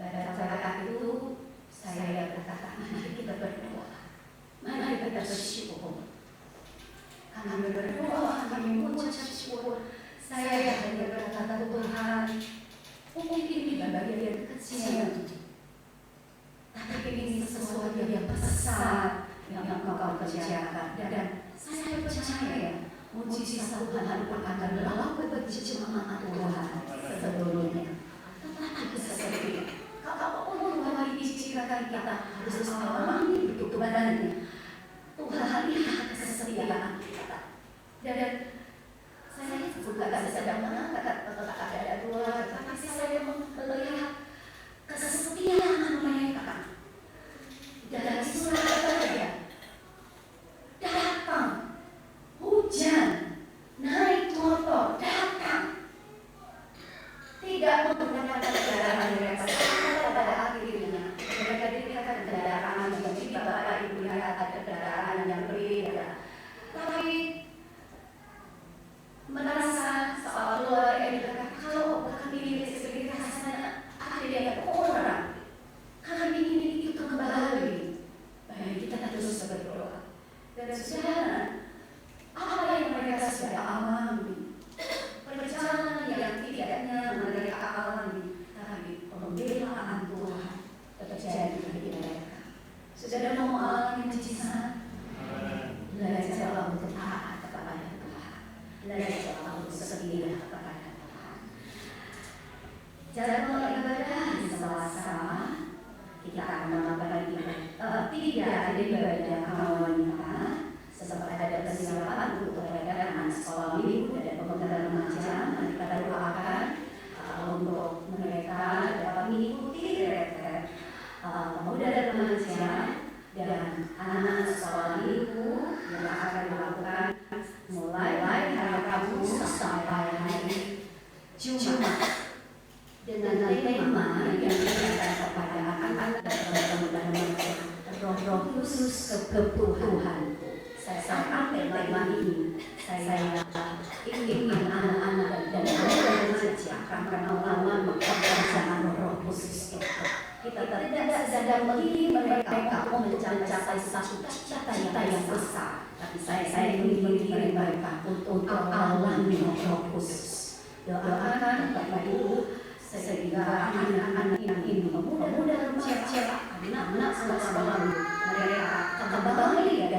Pada saat itu saya berkata, mari kita berdoa, mari kita bersyukur. Kami berdoa, kami mengucap syukur. Saya hanya berkata Tuhan, mungkin ini bagian kecil, tapi ini sesuatu yang besar yang Engkau kerjakan. Dan saya percaya mujizat Tuhan akan berlaku bagi jemaat Tuhan sebelumnya. Tetapi seperti kalau Tuhan bicarakan kita harus mengalami begitu badannya. Tuhan lihat kesetiaan kita. Dan saya juga tidak sedang mengatakan ada dua, tapi saya melihat kesetiaan mereka. Dari Surabaya datang, hujan, naik motor, datang. Tidak menggunakan kendaraan mereka. Pada akhirnya mereka diberikan kendaraan yang tidak Bapak Ibu lihat ada kendaraan yang berbeda. Tapi merasa soal keluarga ini berkata, kalau kami ini sebagai rasanya ada yang kurang, kami ingin itu kembali. Baik, kita terus berdoa. Dan saudara, apa yang mereka sudah alami, perjalanan yang tidaknya mereka alami, tapi pembelaan Tuhan terjadi bagi mereka. Saudara mau alami mujizat, belajarlah untuk taat kepada Tuhan. Belajarlah untuk setia kepada Tuhan. Jadwal ibadah di Selasa kita akan melakukan tidak ada ibadah kaum wanita, sebab ada persiapan untuk peredaran sekolah minggu dan pemegang remaja. Kita doakan untuk mereka dapat mengikuti retret pemuda dan remaja dan anak sekolah minggu yang akan dilakukan mulai hari Rabu sampai hari Jumat dengan tema yang diberikan kepada anak-anak dan pemuda remaja, roh khusus kebutuhan. Saya ambil tema ini. Saya ingin anak-anak dan remaja akan mengalami pekerjaan roh khusus itu. Kita tidak sedang mengirim mereka untuk mencapai satu cita-cita yang besar, tapi saya ingin mengirim mereka untuk alami roh Doakan Bapak Ibu sehingga anak-anak ini mudah-mudah remaja, anak-anak sekolah mereka kembali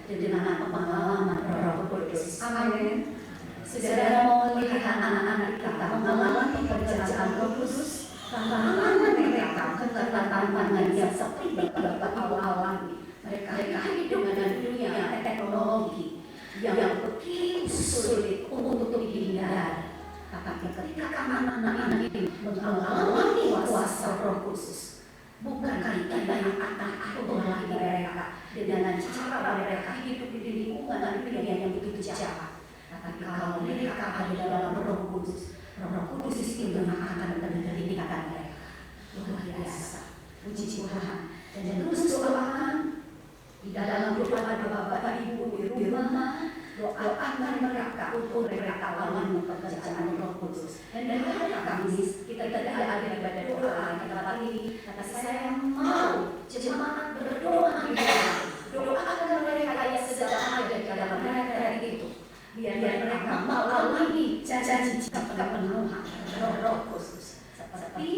dengan pengalaman Roh Kudus. Amin. Saudara mau melihat anak-anak kita mengalami pekerjaan Roh Kudus, tantangan mereka, tantangan yang seperti Bapak alami. Mereka hidup dengan dunia teknologi yang begitu sulit untuk dihindari. Tapi ketika anak-anak ini mengalami kuasa Roh Kudus, bukan kita yang akan atur lagi mereka dengan cara mereka hidup di lingkungan dunia yang begitu jahat. Tapi kalau mereka ada dalam Roh Kudus, Roh Kudus itu akan mendidikan mereka. Luar biasa. Puji Tuhan. Dan terus doakan di dalam doa Bapak Ibu di rumah, doakan mereka untuk mereka alami pekerjaan Roh Kudus. Dan dari hari Kamis kita tidak ada ibadah doa di tempat ini, tapi saya mau jemaat berdoa di rumah. Doakan mereka yang sedang ada di dalam hari itu, biar mereka mengalami janji kepenuhan Roh Kudus. Seperti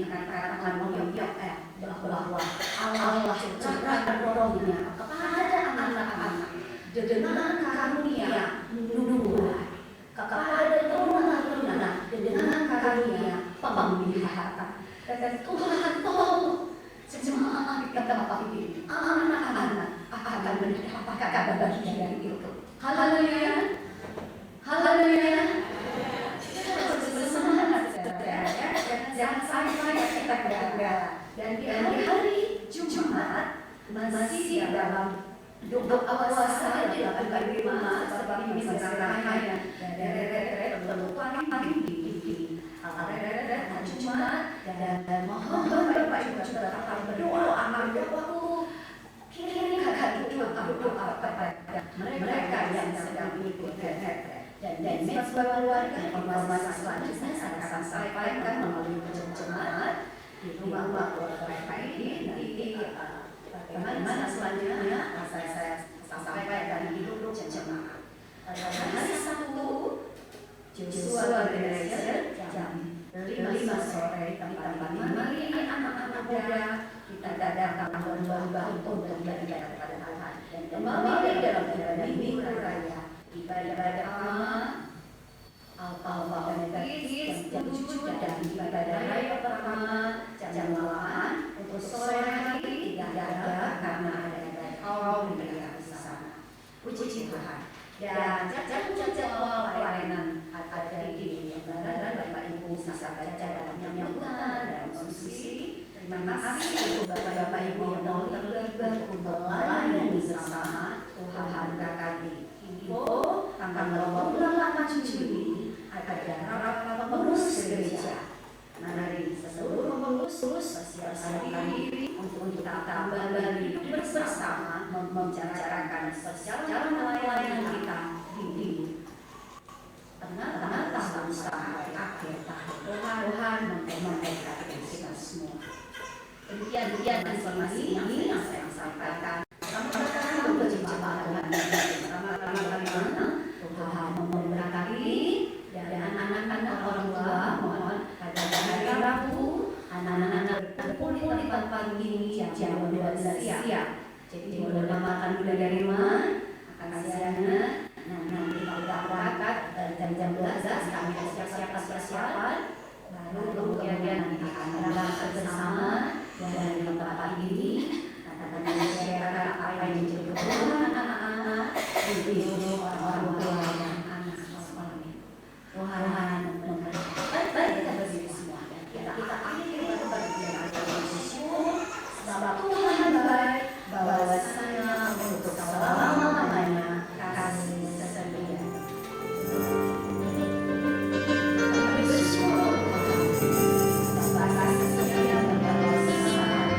dikatakan oleh Yoel bahwa Allah curahkan rohnya kepada anak-anak dengan karunia nubuat, kepada turunan-turunan dengan karunia pemeliharaan. Dan Tuhan tolong jemaat kita Bapak Ibu, anak-anak akan mendapatkan bagian itu. Haleluya, haleluya. Bersemangat saudara, jangan sampai kita gagal. Dan di hari Jumat masih dalam doa puasa dilakukan di rumah seperti misalnya dari paling di Jumat, dan mohon Bapak Ibu tetap berdoa agar waktu kirimkan doa kepada mereka yang sedang mengikuti dan keluarga. Informasi selanjutnya saya akan sampaikan melalui jemaat di rumah keluarga ini. Nanti bagaimana selanjutnya saya sampaikan di grup jemaat. Hari Sabtu Joshua Generation jam 5 sore tempat mari anak-anak muda kita datang berlomba untuk beribadah kepada Tuhan. Dan kembali dalam ibadah minggu raya, ibadah pertama Alfa Benedictus jam 7 dan ibadah raya pertama jam 8. Untuk sore hari tidak ada karena ada ibadah kaum di sana. Puji Tuhan. Dan jadwal pelayanan ada di barat Bapak Ibu bisa baca dalam penyambutan dan konsumsi. Terima kasih untuk Bapak Ibu yang mau terlibat untuk melayani bersama. Tuhan berkati. Info tanggal 28 Juli ada rapat pengurus gereja. Mari seluruh pengurus bersiap diri untuk kita kembali hidup bersama membicarakan secara pelayanan kita di tengah-tengah tahun sampai akhir tahun. Tuhan memberkati kita semua. Demikian informasi ini yang saya sampaikan. Sama-sama berjemaah dengan Tuhan memberkati dan anak-anak orang tua mohon pada hari Rabu anak-anak berkumpul di tempat ini jam 12 siang. Jadi mulai makan dulu dari rumah akan siangnya. Nanti kalau berangkat jam 12 kami siap-siap persiapan. Lalu kemudian nanti akan berangkat bersama dari tempat ini. Akan menceritakan apa yang menjadi kebutuhan anak-anak di orang tua dan anak sekolah ini. Tuhan memberkati kita berdiri semua. Kita akhiri berbahagia bersyukur bahwa Tuhan baik, bahwasanya untuk selama-lamanya kasih setia. Bersyukur bahwa kasih setia membawa semangat.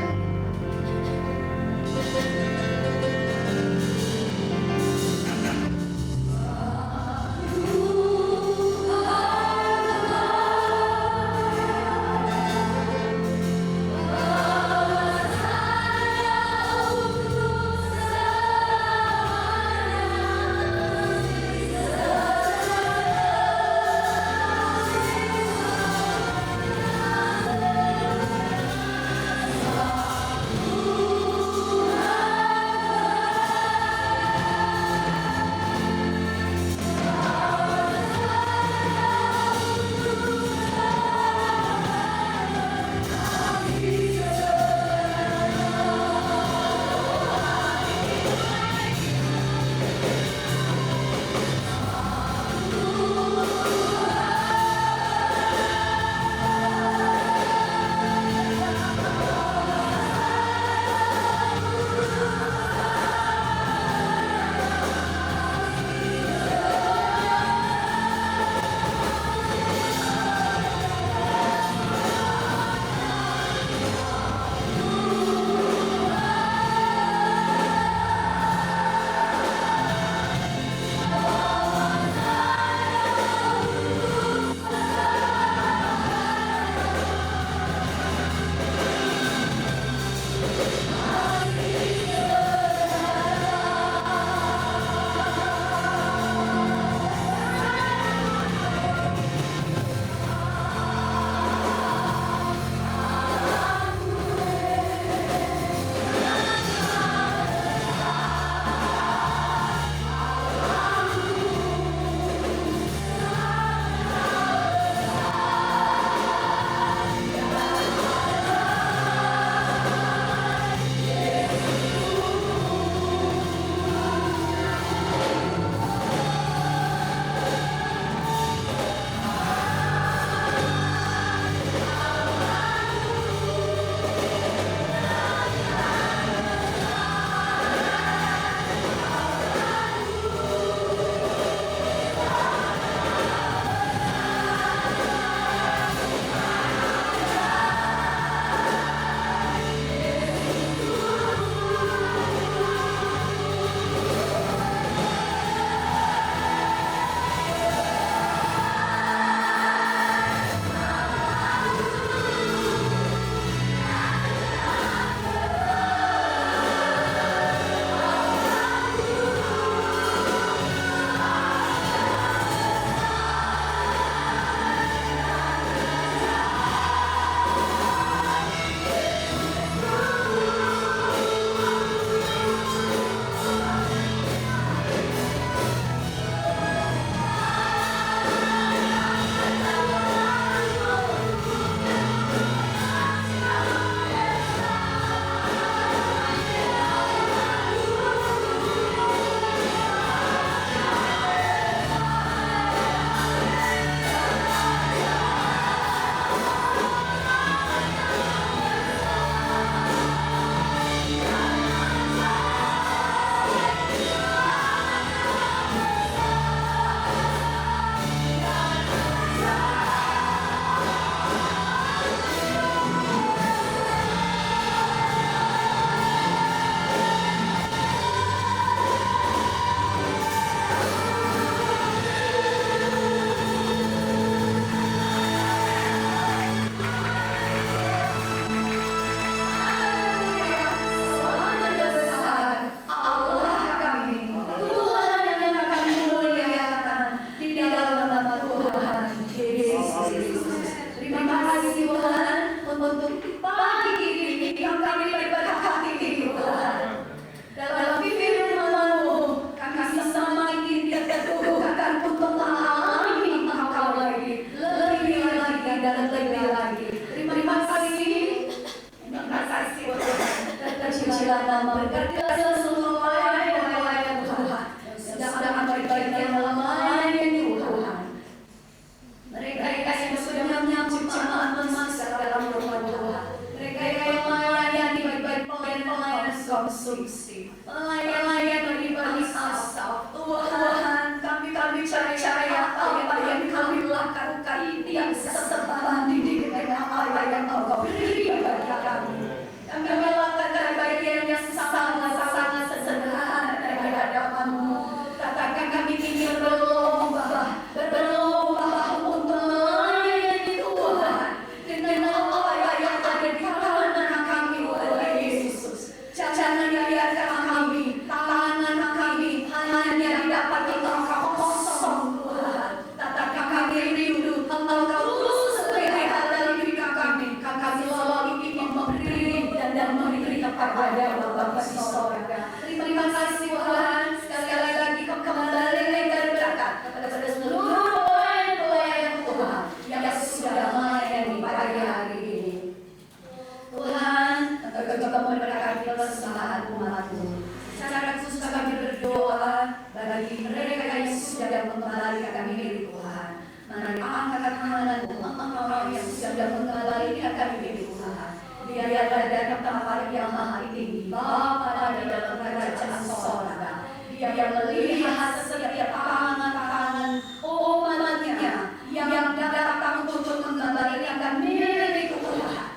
kami milik Tuhan. Mari angkat tanganmu, orang yang sudah mengembalikan kami milik Tuhan. Biarlah dari tempat yang maha tinggi, Bapa di dalam kerajaan sorga, Dia melihat setiap tangan-tangan umatnya yang datang untuk mengembalikan milik Tuhan.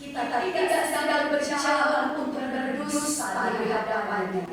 Kita tidak sedang berjalan untuk berdusta di hadapannya.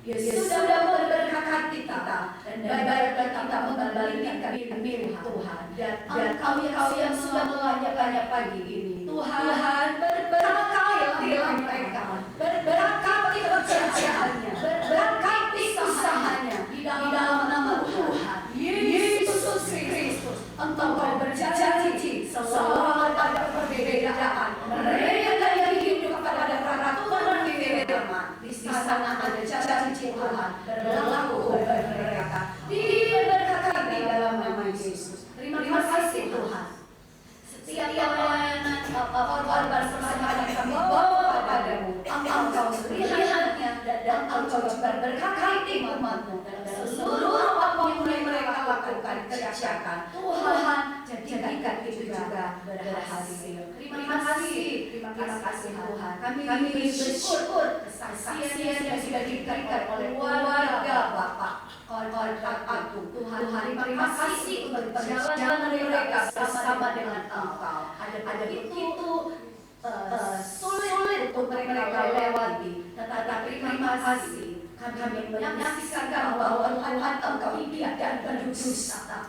Yesus sudah memberkati kita dan baiklah kita mengembalikan milik Tuhan. Dan engkau yang sudah mengajak pagi ini, Tuhan berkatilah mereka, berkati pekerjaannya, berkati usahanya di dalam nama Tuhan Yesus Kristus. Engkau berjanji selalu ada perbedaan. Mereka yang hidup pada peraturan firman, di sana ada janji Tuhan berlaku bagi mereka. Diberkati dalam nama Yesus. Terima kasih Tuhan. Setiap pelayanan korban bersama kami bawa padamu. Engkau melihatnya dan engkau juga berkati umatmu dalam seluruh apa yang mereka lakukan, kerjakan. Tuhan jadikan itu juga berhasil. Terima kasih Tuhan. Kami bersyukur kesaksian yang sudah diberikan oleh keluarga Bapak Kolkatu. Tuhan, terima kasih untuk perjalanan mereka bersama dengan Engkau. Ada begitu sulit untuk mereka lewati, tetapi terima kasih kami menyaksikan bahwa Tuhan Engkau tidak berdusta,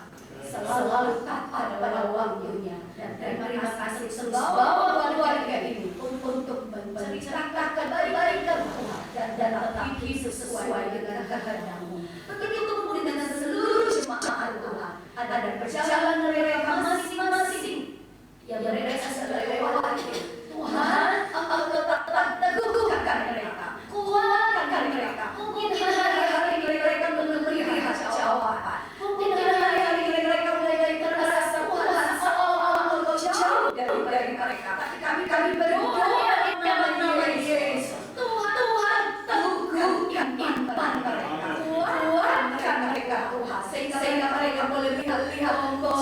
selalu taat pada waktunya. Dan terima kasih seluruh keluarga ini untuk menceritakan kebaikan Tuhan dan tetap hidup sesuai dengan kehendak-Mu. Begitu pun dengan seluruh jemaat Tuhan, ada perjalanan mereka masing-masing yang mereka sudah lewati. Tuhan, Engkau tetap teguhkan mereka, kuatkan mereka. Mungkin hari-hari mereka belum melihat jawaban, mungkin hari-hari mereka mulai terasa Tuhan seolah-olah Engkau jauh dari mereka. Tapi kami berdoa di nama Yesus, Tuhan teguhkan iman mereka, kuatkan mereka Tuhan, sehingga mereka boleh lihat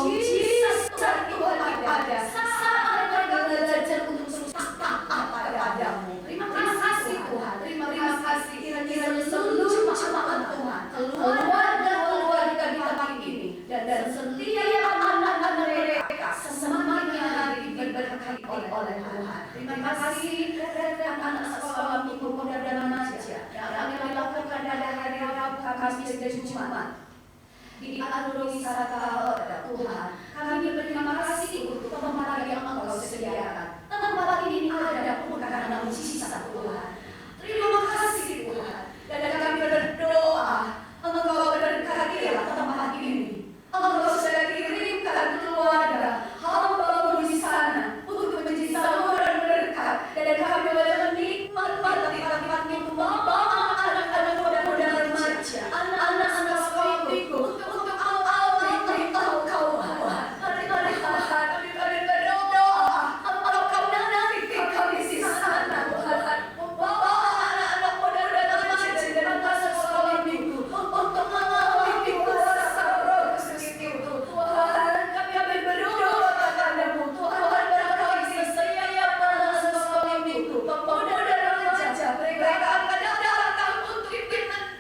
Yesus Tuhan ada saat mereka belajar untuk terus taat padamu. Terima kasih Tuhan, terima kasih kiranya seluruh jemaat Tuhan, keluarga di tempat ini dan setiap anak-anak mereka semakin hari diberkati oleh Tuhan. Terima kasih anak-anak sekolah minggu pemuda dan remaja yang dilakukan pada hari Rabu, Kamis dan Jumat di Anugerah Tuhan. Kami berterima kasih untuk tempat yang Engkau sediakan. Tempat ini ada pun karena mujizat Tuhan. Terima kasih Tuhan. Dan kami berdoa Engkau berkatilah tempat ini. Engkau sudah kirimkan keluarga hamba-Mu di sana untuk menjadi saluran berkat, dan kami boleh menikmati tempat-Mu membawa anak-anak muda-muda remaja, anak-anak sekolah minggu untuk awal tahun Kau. Mari Tuhan, kami berdoa Engkau nanti kami di sana Tuhan, membawa anak-anak muda-muda remaja dan anak sekolah minggu untuk mengalami kuasa Roh Kudus itu. Tuhan, kami berdoa kepadamu, Tuhan berkati setiap anak sekolah minggu, pemuda dan remaja, mereka akan datang untuk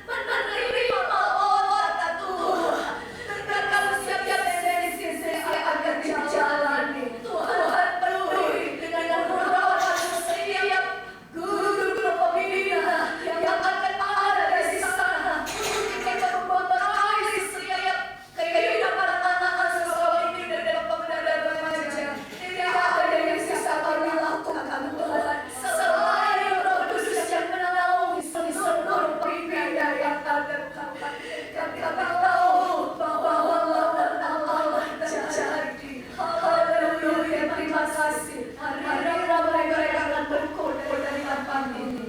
menerima obat Tuhan. Berkati setiap sesi akan dijalani. Tuhan, penuhi dengan merawat setiap guru-guru pembina yang akan ada di sana untuk kita memberkati setiap kehidupan anak-anak sekolah ini dan pemuda dan remaja. Tidak ada yang bisa kami lakukan Tuhan selain Roh Kudus yang menaungi seluruh pembina yang ada Tuhan. Kami tahu bahwa Allah terjadi. Haleluya, terima kasih. Hari-hari mereka akan berkumpul dari tempat ini.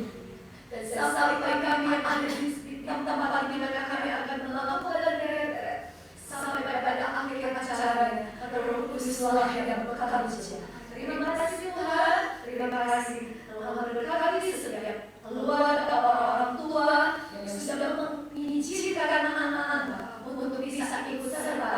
Dan sampai kami ada di tempat ini, maka kami akan melakukan sampai pada akhir acaranya. Roh Kudus yang bekerja. Terima kasih Tuhan, terima kasih. Tuhan berkati setiap keluarga, orang tua yang sudah mengizinkan anak-anak untuk bisa ikut serta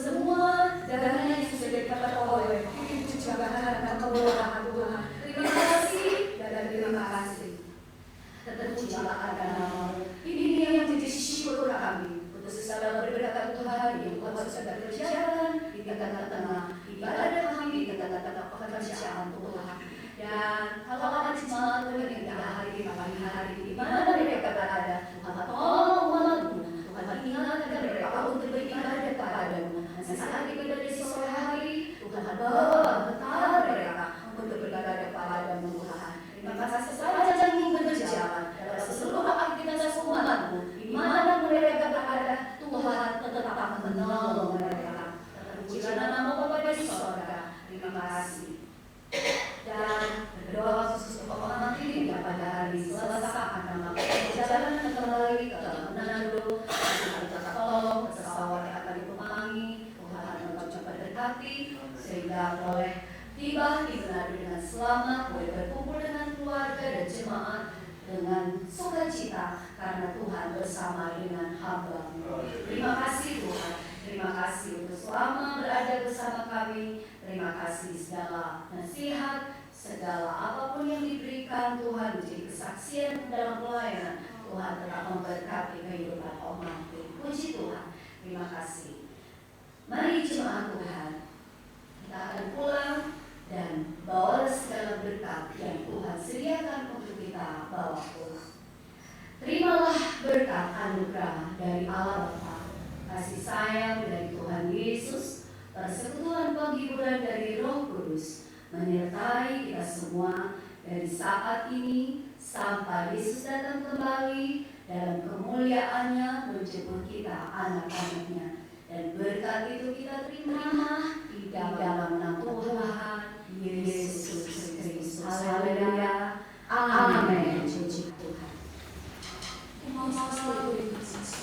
semua dana yang sudah didapat oleh pencegahan dan kemuliaan Tuhan. Terima kasih dan terima kasih. Terpujilah Anda. Ini yang menjadi syukur kami untuk segala berkat Tuhan yang buat sedang berjalan di tengah-tengah ibadah kami, di tengah-tengah pekerjaan Tuhan. Dan kalau jemaat Tuhan yang tidak hadir pagi hari di mana mereka berada, Tuhan tolong umatmu, Tuhan ingatkan mereka untuk beribadah kepadamu. Dan saat ibadah di sore hari, Tuhan bawa betapa mereka untuk beribadah kepadamu Tuhan. Terima kasih sepanjang minggu berjalan dalam seluruh aktivitas umatmu, di mana mereka berada, Tuhan tetap menolong mereka. Terpujilah nama Bapa di sorga. Terima kasih. Dan berdoa khusus untuk umat ini pada hari Selasa akan melakukan perjalanan kembali ke Manado. Tuhan tetap tolong pesawat yang akan ditumpangi, Tuhan mengucap berkati sehingga boleh tiba di Manado dengan selamat, boleh berkumpul dengan keluarga dan jemaat dengan sukacita karena Tuhan bersama dengan hamba-Mu. Terima kasih Tuhan, terima kasih untuk selama berada bersama kami. Terima kasih segala nasihat, segala apapun yang diberikan Tuhan menjadi kesaksian dalam pelayanan. Tuhan tetap memberkati kehidupan umat. Puji Tuhan, terima kasih. Mari jemaat Tuhan, kita akan pulang dan bawa segala berkat yang Tuhan sediakan untuk kita bawa pulang. Terimalah berkat anugerah dari Allah Bapa, kasih sayang dari Tuhan Yesus, persekutuan penghiburan dari Roh Kudus menyertai kita semua dari saat ini sampai Yesus datang kembali dalam kemuliaannya menjemput kita anak-anaknya. Dan berkat itu kita terima di dalam nama Tuhan Yesus Kristus. Haleluya. Amin. Puji Tuhan. Terima kasih.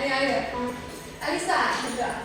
Ayo. Alisa juga.